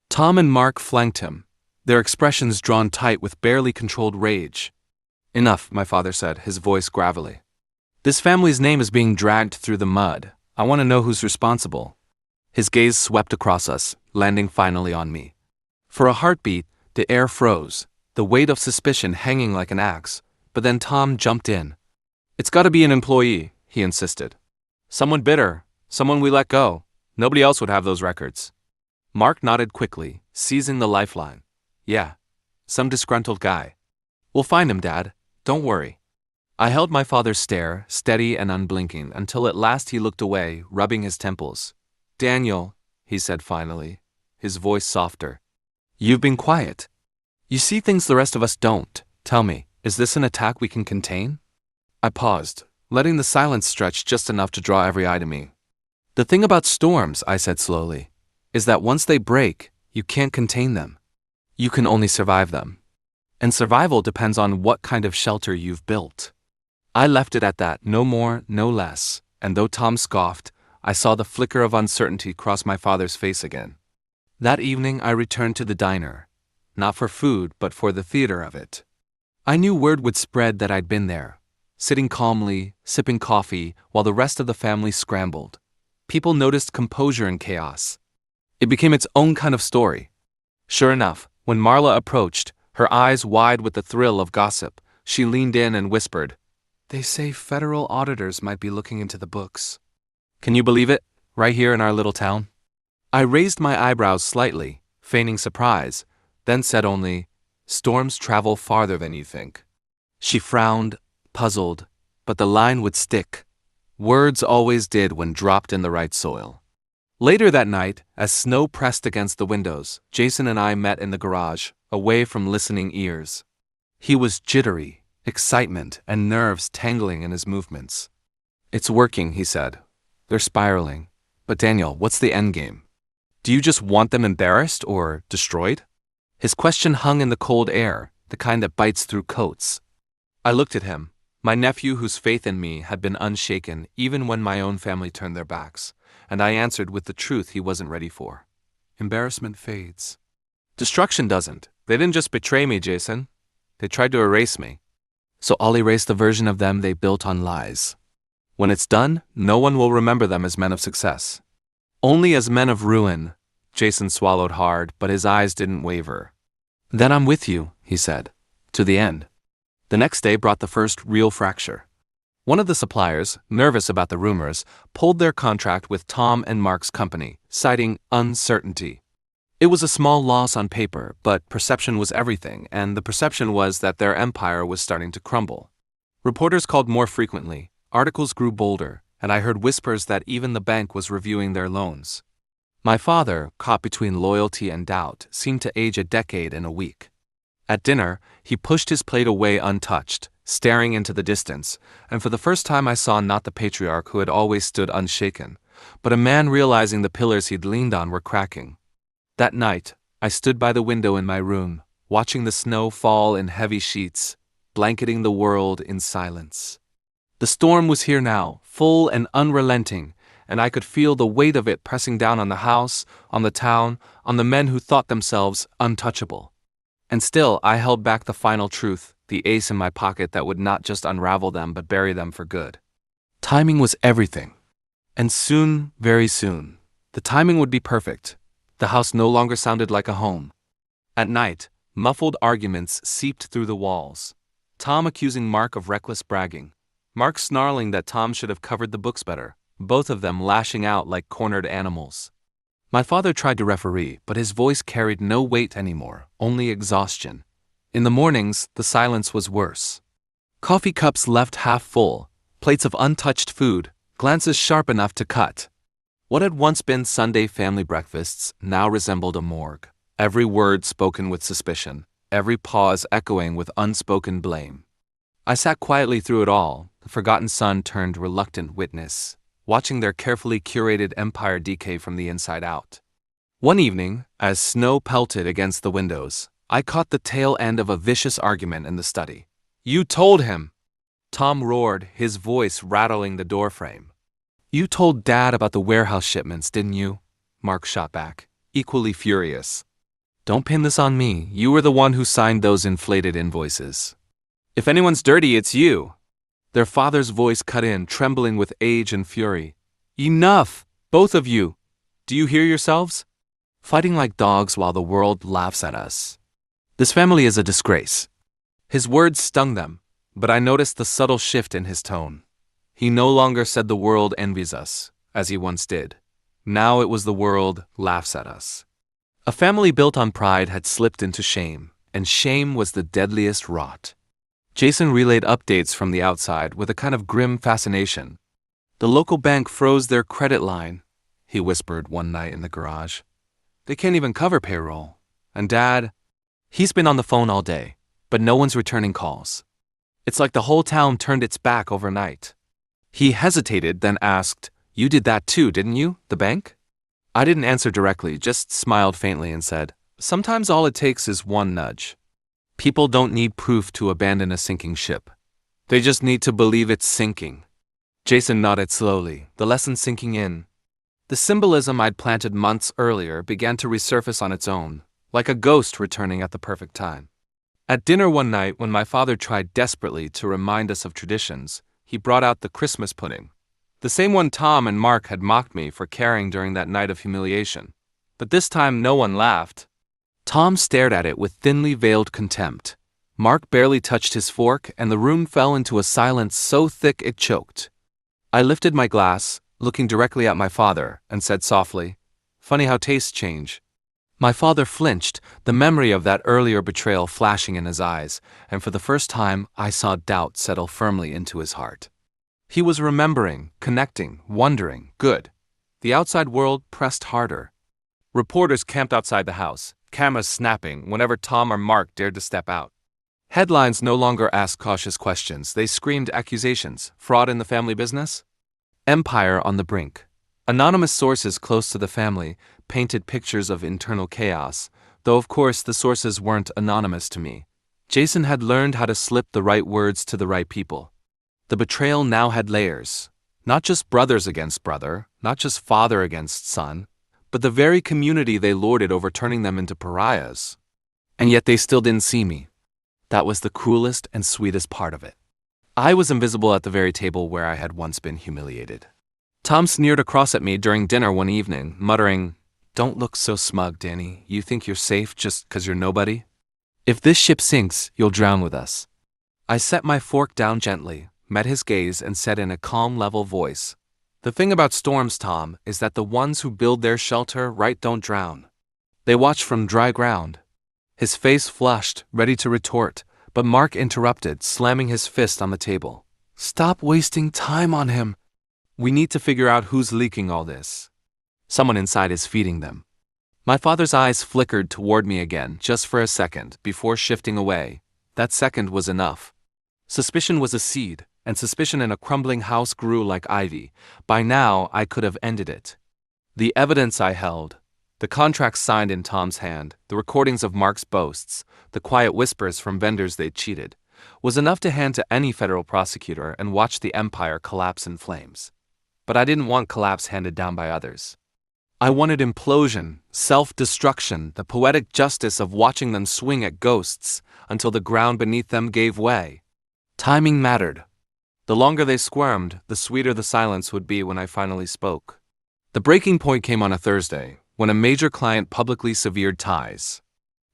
Tom and Mark flanked him, their expressions drawn tight with barely controlled rage. "Enough," my father said, his voice gravelly. "This family's name is being dragged through the mud. I want to know who's responsible." His gaze swept across us, landing finally on me. For a heartbeat, the air froze, the weight of suspicion hanging like an axe, but then Tom jumped in. "It's got to be an employee," he insisted. "Someone bitter, someone we let go. Nobody else would have those records." Mark nodded quickly, seizing the lifeline. "Yeah, some disgruntled guy. We'll find him, Dad. Don't worry." I held my father's stare, steady and unblinking, until at last he looked away, rubbing his temples. "Daniel," he said finally, his voice softer. "You've been quiet. You see things the rest of us don't. Tell me, is this an attack we can contain?" I paused, letting the silence stretch just enough to draw every eye to me. "The thing about storms," I said slowly, "is that once they break, you can't contain them. You can only survive them. And survival depends on what kind of shelter you've built." I left it at that, no more, no less, and though Tom scoffed, I saw the flicker of uncertainty cross my father's face again. That evening I returned to the diner, not for food, but for the theater of it. I knew word would spread that I'd been there, sitting calmly, sipping coffee, while the rest of the family scrambled. People noticed composure in chaos. It became its own kind of story. Sure enough, when Marla approached, her eyes wide with the thrill of gossip, she leaned in and whispered, "They say federal auditors might be looking into the books." Can you believe it? Right here in our little town? I raised my eyebrows slightly, feigning surprise, then said only, "Storms travel farther than you think." She frowned, puzzled, but the line would stick. Words always did when dropped in the right soil. Later that night, as snow pressed against the windows, Jason and I met in the garage, away from listening ears. He was jittery, excitement and nerves tangling in his movements. "It's working," he said. "They're spiraling. But Daniel, what's the endgame? Do you just want them embarrassed or destroyed?" His question hung in the cold air, the kind that bites through coats. I looked at him, my nephew whose faith in me had been unshaken even when my own family turned their backs, and I answered with the truth he wasn't ready for. "Embarrassment fades. Destruction doesn't. They didn't just betray me, Jason. They tried to erase me. So I'll erase the version of them they built on lies. When it's done, no one will remember them as men of success. Only as men of ruin." Jason swallowed hard, but his eyes didn't waver. "Then I'm with you," he said, "to the end." The next day brought the first real fracture. One of the suppliers, nervous about the rumors, pulled their contract with Tom and Mark's company, citing uncertainty. It was a small loss on paper, but perception was everything, and the perception was that their empire was starting to crumble. Reporters called more frequently, articles grew bolder, and I heard whispers that even the bank was reviewing their loans. My father, caught between loyalty and doubt, seemed to age a decade in a week. At dinner, he pushed his plate away untouched, staring into the distance, and for the first time I saw not the patriarch who had always stood unshaken, but a man realizing the pillars he'd leaned on were cracking. That night, I stood by the window in my room, watching the snow fall in heavy sheets, blanketing the world in silence. The storm was here now, full and unrelenting, and I could feel the weight of it pressing down on the house, on the town, on the men who thought themselves untouchable. And still I held back the final truth, the ace in my pocket that would not just unravel them but bury them for good. Timing was everything. And soon, very soon, the timing would be perfect. The house no longer sounded like a home. At night, muffled arguments seeped through the walls. Tom accusing Mark of reckless bragging. Mark snarling that Tom should have covered the books better, both of them lashing out like cornered animals. My father tried to referee, but his voice carried no weight anymore, only exhaustion. In the mornings, the silence was worse. Coffee cups left half full, plates of untouched food, glances sharp enough to cut. What had once been Sunday family breakfasts now resembled a morgue, every word spoken with suspicion, every pause echoing with unspoken blame. I sat quietly through it all, the forgotten son turned reluctant witness, watching their carefully curated empire decay from the inside out. One evening, as snow pelted against the windows, I caught the tail end of a vicious argument in the study. "You told him!" Tom roared, his voice rattling the doorframe. "You told Dad about the warehouse shipments, didn't you?" Mark shot back, equally furious. "Don't pin this on me. You were the one who signed those inflated invoices. If anyone's dirty, it's you." Their father's voice cut in, trembling with age and fury. "Enough! Both of you! Do you hear yourselves? Fighting like dogs while the world laughs at us. This family is a disgrace." His words stung them, but I noticed the subtle shift in his tone. He no longer said the world envies us, as he once did. Now it was the world laughs at us. A family built on pride had slipped into shame, and shame was the deadliest rot. Jason relayed updates from the outside with a kind of grim fascination. "The local bank froze their credit line," he whispered one night in the garage. "They can't even cover payroll. And Dad, he's been on the phone all day, but no one's returning calls. It's like the whole town turned its back overnight." He hesitated, then asked, "You did that too, didn't you, the bank?" I didn't answer directly, just smiled faintly and said, "Sometimes all it takes is one nudge. People don't need proof to abandon a sinking ship. They just need to believe it's sinking. Jason nodded slowly, the lesson sinking in. The symbolism I'd planted months earlier began to resurface on its own, like a ghost returning at the perfect time. At dinner one night, when my father tried desperately to remind us of traditions, he brought out the Christmas pudding. The same one Tom and Mark had mocked me for carrying during that night of humiliation. But this time no one laughed. Tom stared at it with thinly veiled contempt. Mark barely touched his fork, and the room fell into a silence so thick it choked. I lifted my glass, looking directly at my father, and said softly, "Funny how tastes change." My father flinched, the memory of that earlier betrayal flashing in his eyes, and for the first time I saw doubt settle firmly into his heart. He was remembering, connecting, wondering. Good. The outside world pressed harder. Reporters camped outside the house, cameras snapping whenever Tom or Mark dared to step out. Headlines no longer asked cautious questions, they screamed accusations. Fraud in the family business? Empire on the brink. Anonymous sources close to the family painted pictures of internal chaos, though of course the sources weren't anonymous to me. Jason had learned how to slip the right words to the right people. The betrayal now had layers. Not just brothers against brother, not just father against son, but the very community they lorded over, turning them into pariahs. And yet they still didn't see me. That was the cruelest and sweetest part of it. I was invisible at the very table where I had once been humiliated. Tom sneered across at me during dinner one evening, muttering, "Don't look so smug, Danny. You think you're safe just 'cause you're nobody? If this ship sinks, you'll drown with us." I set my fork down gently, met his gaze, and said in a calm, level voice, "The thing about storms, Tom, is that the ones who build their shelter right don't drown. They watch from dry ground." His face flushed, ready to retort, but Mark interrupted, slamming his fist on the table. "Stop wasting time on him. We need to figure out who's leaking all this. Someone inside is feeding them." My father's eyes flickered toward me again, just for a second, before shifting away. That second was enough. Suspicion was a seed, and suspicion in a crumbling house grew like ivy. By now, I could have ended it. The evidence I held, the contracts signed in Tom's hand, the recordings of Mark's boasts, the quiet whispers from vendors they'd cheated, was enough to hand to any federal prosecutor and watch the empire collapse in flames. But I didn't want collapse handed down by others. I wanted implosion, self-destruction, the poetic justice of watching them swing at ghosts until the ground beneath them gave way. Timing mattered. The longer they squirmed, the sweeter the silence would be when I finally spoke. The breaking point came on a Thursday, when a major client publicly severed ties.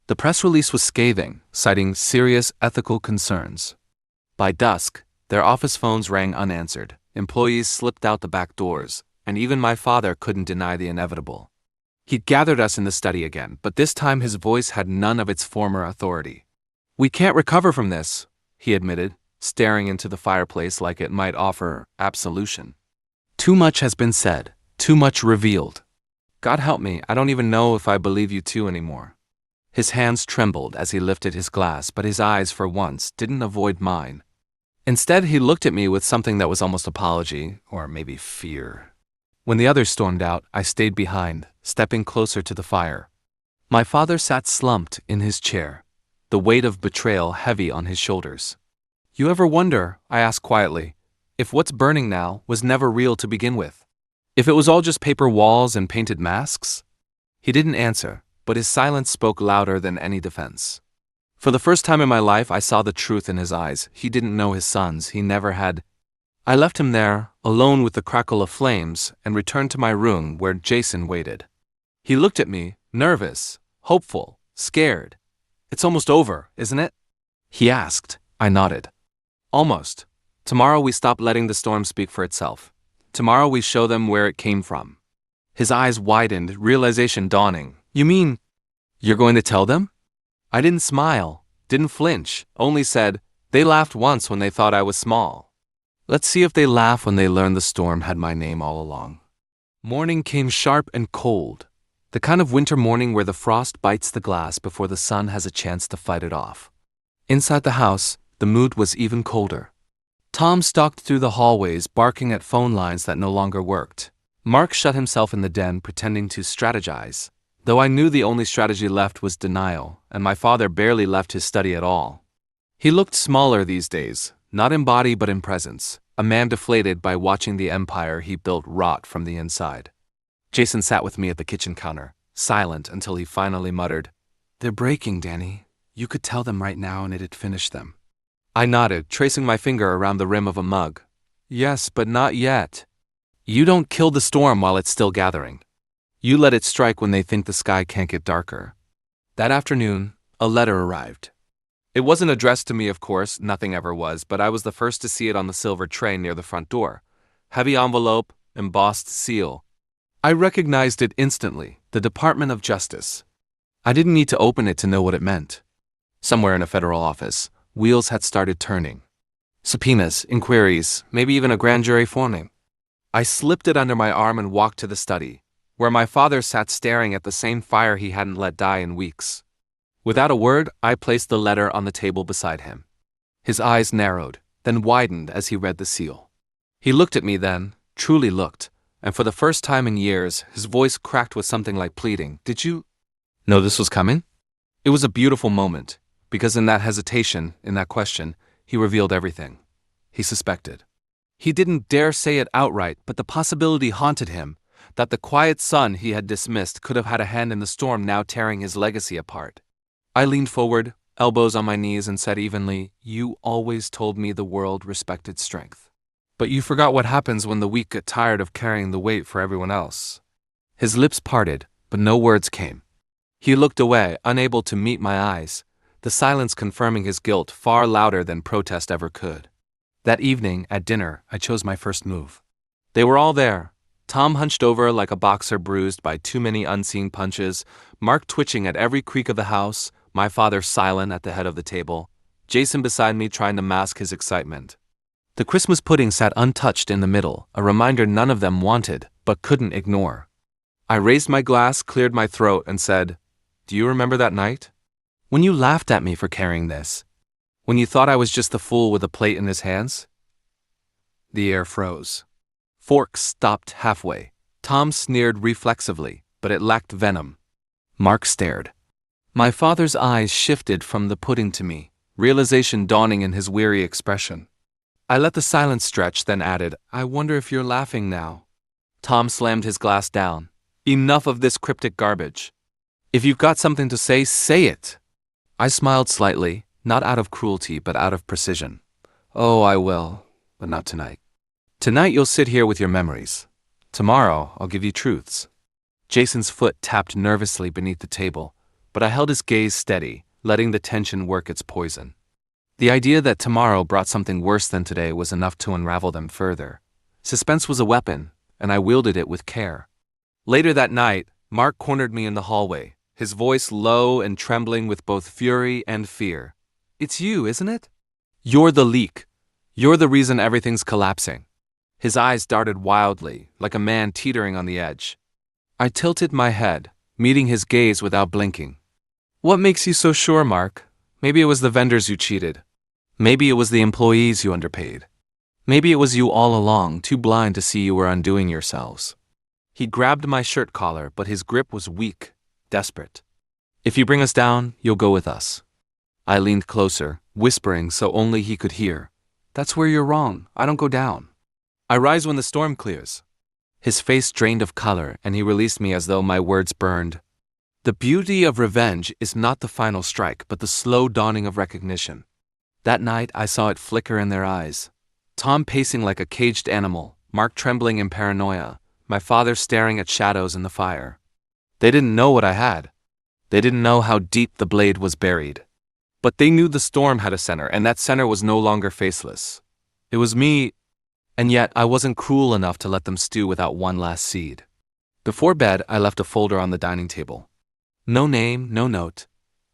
The press release was scathing, citing serious ethical concerns. By dusk, their office phones rang unanswered, employees slipped out the back doors, and even my father couldn't deny the inevitable. He'd gathered us in the study again, but this time his voice had none of its former authority. "We can't recover from this," he admitted, staring into the fireplace like it might offer absolution. "Too much has been said, too much revealed. God help me, I don't even know if I believe you two anymore." His hands trembled as he lifted his glass, but his eyes, for once, didn't avoid mine. Instead, he looked at me with something that was almost apology, or maybe fear. When the others stormed out, I stayed behind, stepping closer to the fire. My father sat slumped in his chair, the weight of betrayal heavy on his shoulders. "You ever wonder," I asked quietly, "if what's burning now was never real to begin with? If it was all just paper walls and painted masks?" He didn't answer, but his silence spoke louder than any defense. For the first time in my life, I saw the truth in his eyes. He didn't know his sons. He never had. I left him there, alone with the crackle of flames, and returned to my room where Jason waited. He looked at me, nervous, hopeful, scared. "It's almost over, isn't it?" he asked. I nodded. "Almost. Tomorrow we stop letting the storm speak for itself. Tomorrow we show them where it came from." His eyes widened, realization dawning. "You mean, you're going to tell them?" I didn't smile, didn't flinch, only said, "They laughed once when they thought I was small. Let's see if they laugh when they learn the storm had my name all along." Morning came sharp and cold, the kind of winter morning where the frost bites the glass before the sun has a chance to fight it off. Inside the house, the mood was even colder. Tom stalked through the hallways, barking at phone lines that no longer worked. Mark shut himself in the den, pretending to strategize, though I knew the only strategy left was denial, and my father barely left his study at all. He looked smaller these days, Not in body but in presence, a man deflated by watching the empire he built rot from the inside. Jason sat with me at the kitchen counter, silent until he finally muttered, "They're breaking, Danny. You could tell them right now and it'd finish them." I nodded, tracing my finger around the rim of a mug. "Yes, but not yet. You don't kill the storm while it's still gathering. You let it strike when they think the sky can't get darker." That afternoon, a letter arrived. It wasn't addressed to me, of course, nothing ever was, but I was the first to see it on the silver tray near the front door. Heavy envelope, embossed seal. I recognized it instantly, the Department of Justice. I didn't need to open it to know what it meant. Somewhere in a federal office, wheels had started turning. Subpoenas, inquiries, maybe even a grand jury forming. I slipped it under my arm and walked to the study, where my father sat staring at the same fire he hadn't let die in weeks. Without a word, I placed the letter on the table beside him. His eyes narrowed, then widened as he read the seal. He looked at me then, truly looked, and for the first time in years, his voice cracked with something like pleading. "Did you know this was coming?" It was a beautiful moment, because in that hesitation, in that question, he revealed everything. He suspected. He didn't dare say it outright, but the possibility haunted him, that the quiet son he had dismissed could have had a hand in the storm now tearing his legacy apart. I leaned forward, elbows on my knees, and said evenly, "You always told me the world respected strength. But you forgot what happens when the weak get tired of carrying the weight for everyone else." His lips parted, but no words came. He looked away, unable to meet my eyes, the silence confirming his guilt far louder than protest ever could. That evening, at dinner, I chose my first move. They were all there. Tom hunched over like a boxer bruised by too many unseen punches, Mark twitching at every creak of the house, my father silent at the head of the table, Jason beside me trying to mask his excitement. The Christmas pudding sat untouched in the middle, a reminder none of them wanted, but couldn't ignore. I raised my glass, cleared my throat, and said, "Do you remember that night? When you laughed at me for carrying this? When you thought I was just the fool with a plate in his hands?" The air froze. Forks stopped halfway. Tom sneered reflexively, but it lacked venom. Mark stared. My father's eyes shifted from the pudding to me, realization dawning in his weary expression. I let the silence stretch, then added, "I wonder if you're laughing now." Tom slammed his glass down. "Enough of this cryptic garbage. If you've got something to say, say it." I smiled slightly, not out of cruelty, but out of precision. "Oh, I will, but not tonight. Tonight you'll sit here with your memories. Tomorrow I'll give you truths." Jason's foot tapped nervously beneath the table, but I held his gaze steady, letting the tension work its poison. The idea that tomorrow brought something worse than today was enough to unravel them further. Suspense was a weapon, and I wielded it with care. Later that night, Mark cornered me in the hallway, his voice low and trembling with both fury and fear. "It's you, isn't it? You're the leak. You're the reason everything's collapsing." His eyes darted wildly, like a man teetering on the edge. I tilted my head, meeting his gaze without blinking. "What makes you so sure, Mark? Maybe it was the vendors you cheated. Maybe it was the employees you underpaid. Maybe it was you all along, too blind to see you were undoing yourselves." He grabbed my shirt collar, but his grip was weak, desperate. "If you bring us down, you'll go with us." I leaned closer, whispering so only he could hear. "That's where you're wrong. I don't go down. I rise when the storm clears." His face drained of color, and he released me as though my words burned. The beauty of revenge is not the final strike, but the slow dawning of recognition. That night I saw it flicker in their eyes. Tom pacing like a caged animal, Mark trembling in paranoia, my father staring at shadows in the fire. They didn't know what I had. They didn't know how deep the blade was buried. But they knew the storm had a center, and that center was no longer faceless. It was me. And yet, I wasn't cruel enough to let them stew without one last seed. Before bed, I left a folder on the dining table. No name, no note.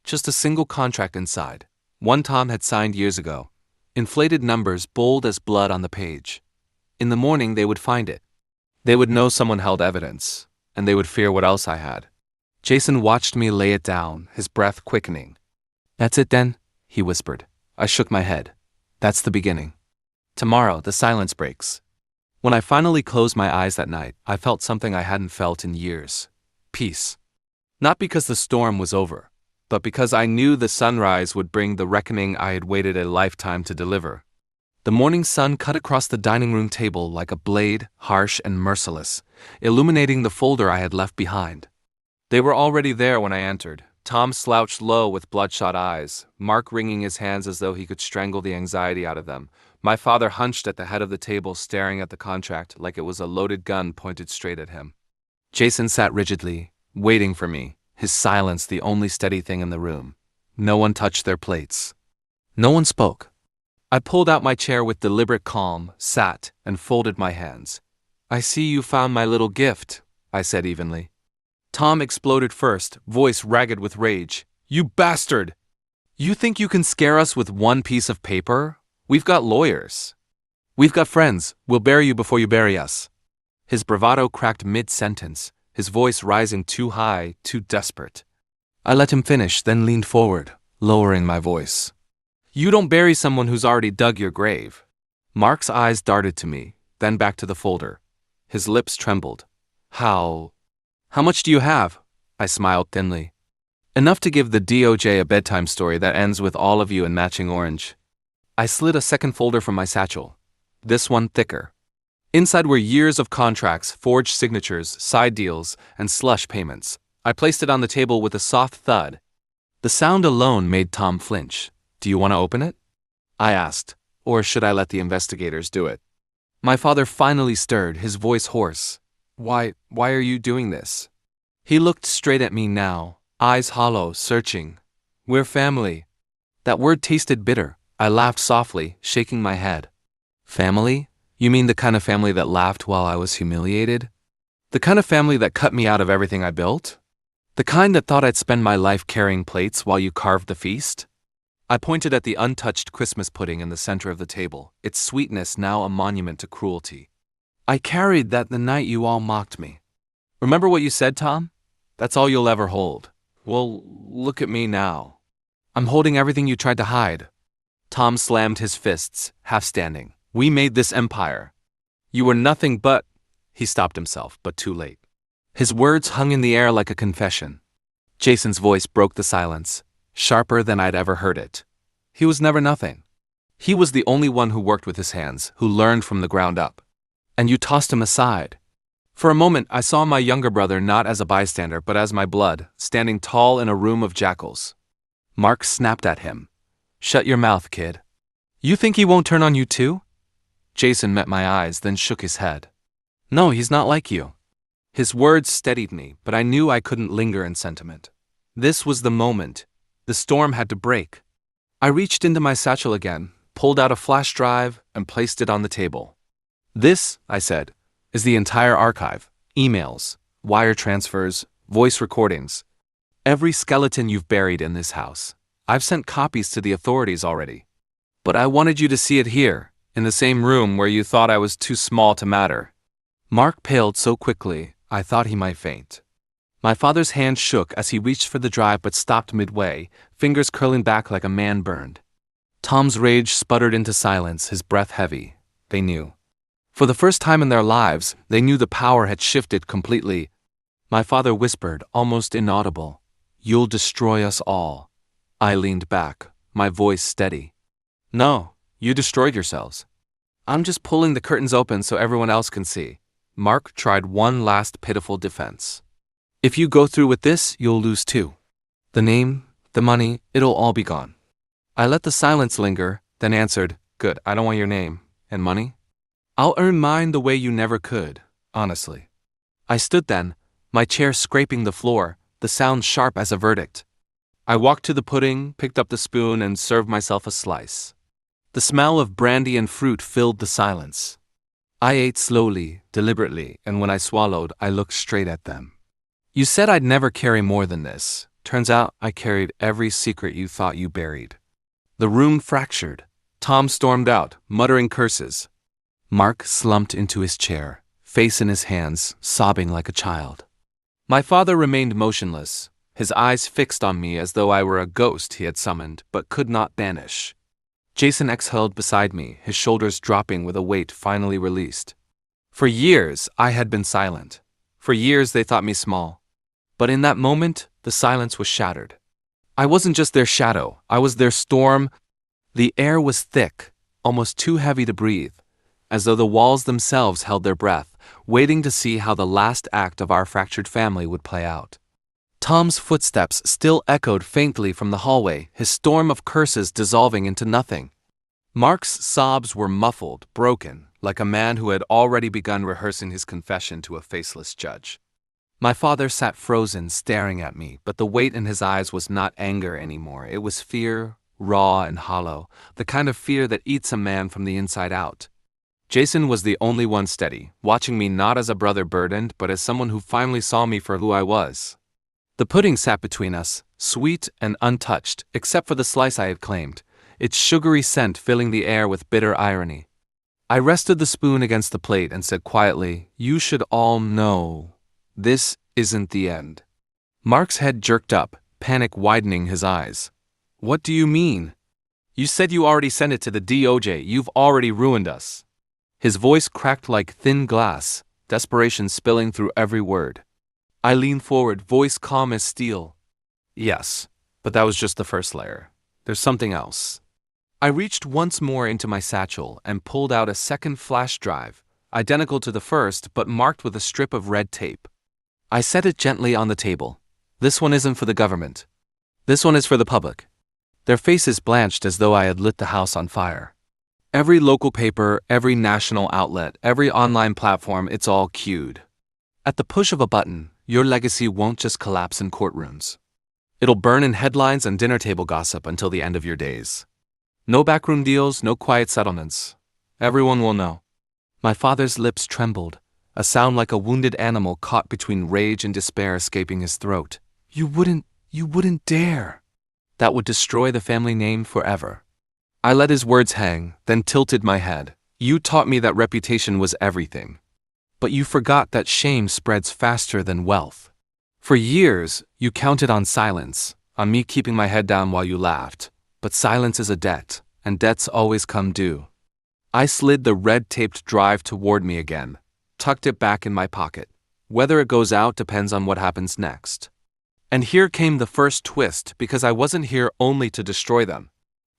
Just a single contract inside. One Tom had signed years ago. Inflated numbers bold as blood on the page. In the morning, they would find it. They would know someone held evidence, and they would fear what else I had. Jason watched me lay it down, his breath quickening. "That's it then?" he whispered. I shook my head. "That's the beginning. Tomorrow, the silence breaks." When I finally closed my eyes that night, I felt something I hadn't felt in years. Peace. Not because the storm was over, but because I knew the sunrise would bring the reckoning I had waited a lifetime to deliver. The morning sun cut across the dining room table like a blade, harsh and merciless, illuminating the folder I had left behind. They were already there when I entered. Tom slouched low with bloodshot eyes, Mark wringing his hands as though he could strangle the anxiety out of them. My father hunched at the head of the table, staring at the contract like it was a loaded gun pointed straight at him. Jason sat rigidly, waiting for me, his silence the only steady thing in the room. No one touched their plates. No one spoke. I pulled out my chair with deliberate calm, sat, and folded my hands. "I see you found my little gift," I said evenly. Tom exploded first, voice ragged with rage. "You bastard! You think you can scare us with one piece of paper? We've got lawyers. We've got friends. We'll bury you before you bury us." His bravado cracked mid-sentence, his voice rising too high, too desperate. I let him finish, then leaned forward, lowering my voice. "You don't bury someone who's already dug your grave." Mark's eyes darted to me, then back to the folder. His lips trembled. How much do you have?" I smiled thinly. "Enough to give the DOJ a bedtime story that ends with all of you in matching orange." I slid a second folder from my satchel, this one thicker. Inside were years of contracts, forged signatures, side deals, and slush payments. I placed it on the table with a soft thud. The sound alone made Tom flinch. "Do you want to open it?" I asked, "or should I let the investigators do it?" My father finally stirred, his voice hoarse. Why are you doing this?" He looked straight at me now, eyes hollow, searching. "We're family." That word tasted bitter. I laughed softly, shaking my head. "Family? You mean the kind of family that laughed while I was humiliated? The kind of family that cut me out of everything I built? The kind that thought I'd spend my life carrying plates while you carved the feast?" I pointed at the untouched Christmas pudding in the center of the table, its sweetness now a monument to cruelty. "I carried that the night you all mocked me. Remember what you said, Tom? That's all you'll ever hold. Well, look at me now. I'm holding everything you tried to hide." Tom slammed his fists, half standing. "We made this empire. You were nothing but—" He stopped himself, but too late. His words hung in the air like a confession. Jason's voice broke the silence, sharper than I'd ever heard it. He was never nothing. He was the only one who worked with his hands, who learned from the ground up. And you tossed him aside. For a moment, I saw my younger brother not as a bystander, but as my blood, standing tall in a room of jackals. Mark snapped at him. "Shut your mouth, kid. You think he won't turn on you too?" Jason met my eyes, then shook his head. "No, he's not like you." His words steadied me, but I knew I couldn't linger in sentiment. This was the moment. The storm had to break. I reached into my satchel again, pulled out a flash drive, and placed it on the table. "This," I said, "is the entire archive. Emails, wire transfers, voice recordings. Every skeleton you've buried in this house. I've sent copies to the authorities already. But I wanted you to see it here, in the same room where you thought I was too small to matter." Mark paled so quickly, I thought he might faint. My father's hand shook as he reached for the drive but stopped midway, fingers curling back like a man burned. Tom's rage sputtered into silence, his breath heavy. They knew. For the first time in their lives, they knew the power had shifted completely. My father whispered, almost inaudible, "You'll destroy us all." I leaned back, my voice steady. "No, you destroyed yourselves. I'm just pulling the curtains open so everyone else can see." Mark tried one last pitiful defense. "If you go through with this, you'll lose too. The name, the money, it'll all be gone." I let the silence linger, then answered, "Good, I don't want your name. And money? I'll earn mine the way you never could, honestly." I stood then, my chair scraping the floor, the sound sharp as a verdict. I walked to the pudding, picked up the spoon, and served myself a slice. The smell of brandy and fruit filled the silence. I ate slowly, deliberately, and when I swallowed, I looked straight at them. "You said I'd never carry more than this. Turns out I carried every secret you thought you buried." The room fractured. Tom stormed out, muttering curses. Mark slumped into his chair, face in his hands, sobbing like a child. My father remained motionless, his eyes fixed on me as though I were a ghost he had summoned but could not banish. Jason exhaled beside me, his shoulders dropping with a weight finally released. For years, I had been silent. For years, they thought me small. But in that moment, the silence was shattered. I wasn't just their shadow, I was their storm. The air was thick, almost too heavy to breathe, as though the walls themselves held their breath, waiting to see how the last act of our fractured family would play out. Tom's footsteps still echoed faintly from the hallway, his storm of curses dissolving into nothing. Mark's sobs were muffled, broken, like a man who had already begun rehearsing his confession to a faceless judge. My father sat frozen, staring at me, but the weight in his eyes was not anger anymore. It was fear, raw and hollow, the kind of fear that eats a man from the inside out. Jason was the only one steady, watching me not as a brother burdened, but as someone who finally saw me for who I was. The pudding sat between us, sweet and untouched, except for the slice I had claimed, its sugary scent filling the air with bitter irony. I rested the spoon against the plate and said quietly, "You should all know, this isn't the end." Mark's head jerked up, panic widening his eyes. "What do you mean? You said you already sent it to the DOJ. You've already ruined us." His voice cracked like thin glass, desperation spilling through every word. I leaned forward, voice calm as steel. "Yes, but that was just the first layer. There's something else." I reached once more into my satchel and pulled out a second flash drive, identical to the first but marked with a strip of red tape. I set it gently on the table. "This one isn't for the government. This one is for the public." Their faces blanched as though I had lit the house on fire. Every local paper, every national outlet, every online platform, it's all cued. At the push of a button, your legacy won't just collapse in courtrooms. It'll burn in headlines and dinner table gossip until the end of your days. No backroom deals, no quiet settlements. Everyone will know. My father's lips trembled, a sound like a wounded animal caught between rage and despair escaping his throat. You wouldn't dare. That would destroy the family name forever." I let his words hang, then tilted my head. "You taught me that reputation was everything. But you forgot that shame spreads faster than wealth. For years, you counted on silence, on me keeping my head down while you laughed. But silence is a debt, and debts always come due." I slid the red-taped drive toward me again, tucked it back in my pocket. Whether it goes out depends on what happens next. And here came the first twist, because I wasn't here only to destroy them.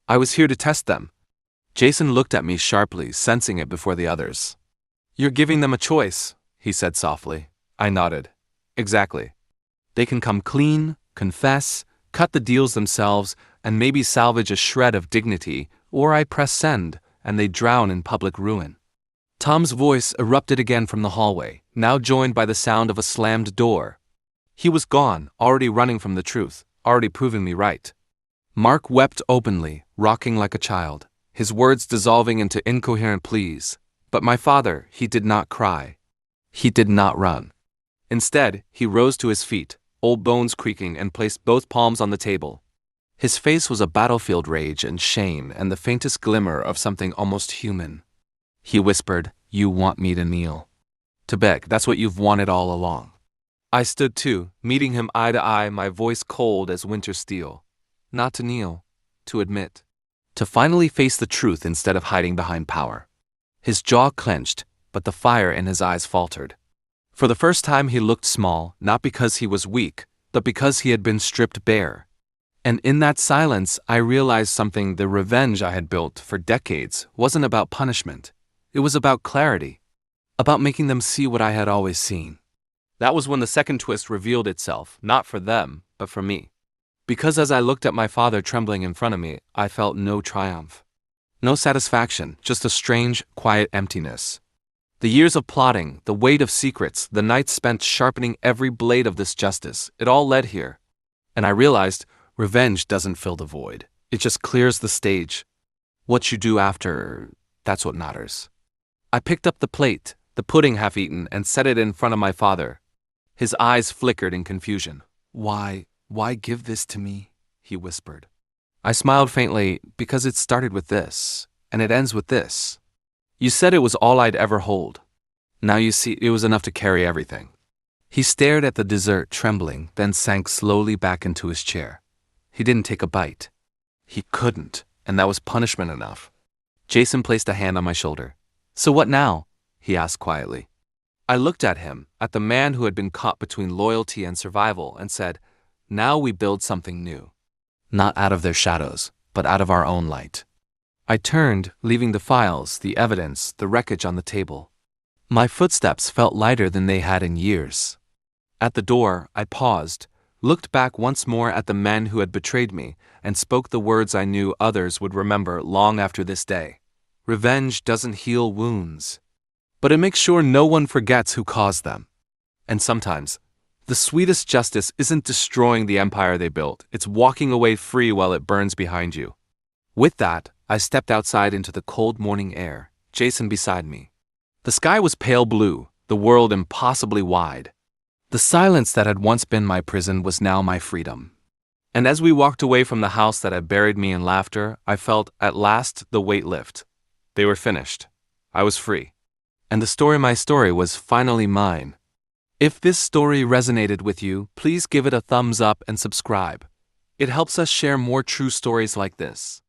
I was here to test them. Jason looked at me sharply, sensing it before the others. "You're giving them a choice," he said softly. I nodded. "Exactly. They can come clean, confess, cut the deals themselves, and maybe salvage a shred of dignity, or I press send, and they drown in public ruin." Tom's voice erupted again from the hallway, now joined by the sound of a slammed door. He was gone, already running from the truth, already proving me right. Mark wept openly, rocking like a child, his words dissolving into incoherent pleas. But my father, he did not cry. He did not run. Instead, he rose to his feet, old bones creaking, and placed both palms on the table. His face was a battlefield rage and shame and the faintest glimmer of something almost human. He whispered, "You want me to kneel. To beg, that's what you've wanted all along." I stood too, meeting him eye to eye, my voice cold as winter steel. Not to kneel, to admit. To finally face the truth instead of hiding behind power. His jaw clenched, but the fire in his eyes faltered. For the first time he looked small, not because he was weak, but because he had been stripped bare. And in that silence I realized something: the revenge I had built for decades wasn't about punishment. It was about clarity. About making them see what I had always seen. That was when the second twist revealed itself, not for them, but for me. Because as I looked at my father trembling in front of me, I felt no triumph. No satisfaction, just a strange, quiet emptiness. The years of plotting, the weight of secrets, the nights spent sharpening every blade of this justice, it all led here. And I realized, revenge doesn't fill the void. It just clears the stage. What you do after, that's what matters. I picked up the plate, the pudding half-eaten, and set it in front of my father. His eyes flickered in confusion. Why give this to me?" he whispered. I smiled faintly, "Because it started with this, and it ends with this. You said it was all I'd ever hold. Now you see, it was enough to carry everything." He stared at the dessert, trembling, then sank slowly back into his chair. He didn't take a bite. He couldn't, and that was punishment enough. Jason placed a hand on my shoulder. "So what now?" he asked quietly. I looked at him, at the man who had been caught between loyalty and survival, and said, "Now we build something new. Not out of their shadows, but out of our own light." I turned, leaving the files, the evidence, the wreckage on the table. My footsteps felt lighter than they had in years. At the door, I paused, looked back once more at the men who had betrayed me, and spoke the words I knew others would remember long after this day. Revenge doesn't heal wounds, but it makes sure no one forgets who caused them. And sometimes, the sweetest justice isn't destroying the empire they built, it's walking away free while it burns behind you. With that, I stepped outside into the cold morning air, Jason beside me. The sky was pale blue, the world impossibly wide. The silence that had once been my prison was now my freedom. And as we walked away from the house that had buried me in laughter, I felt, at last, the weight lift. They were finished. I was free. And my story was finally mine. If this story resonated with you, please give it a thumbs up and subscribe. It helps us share more true stories like this.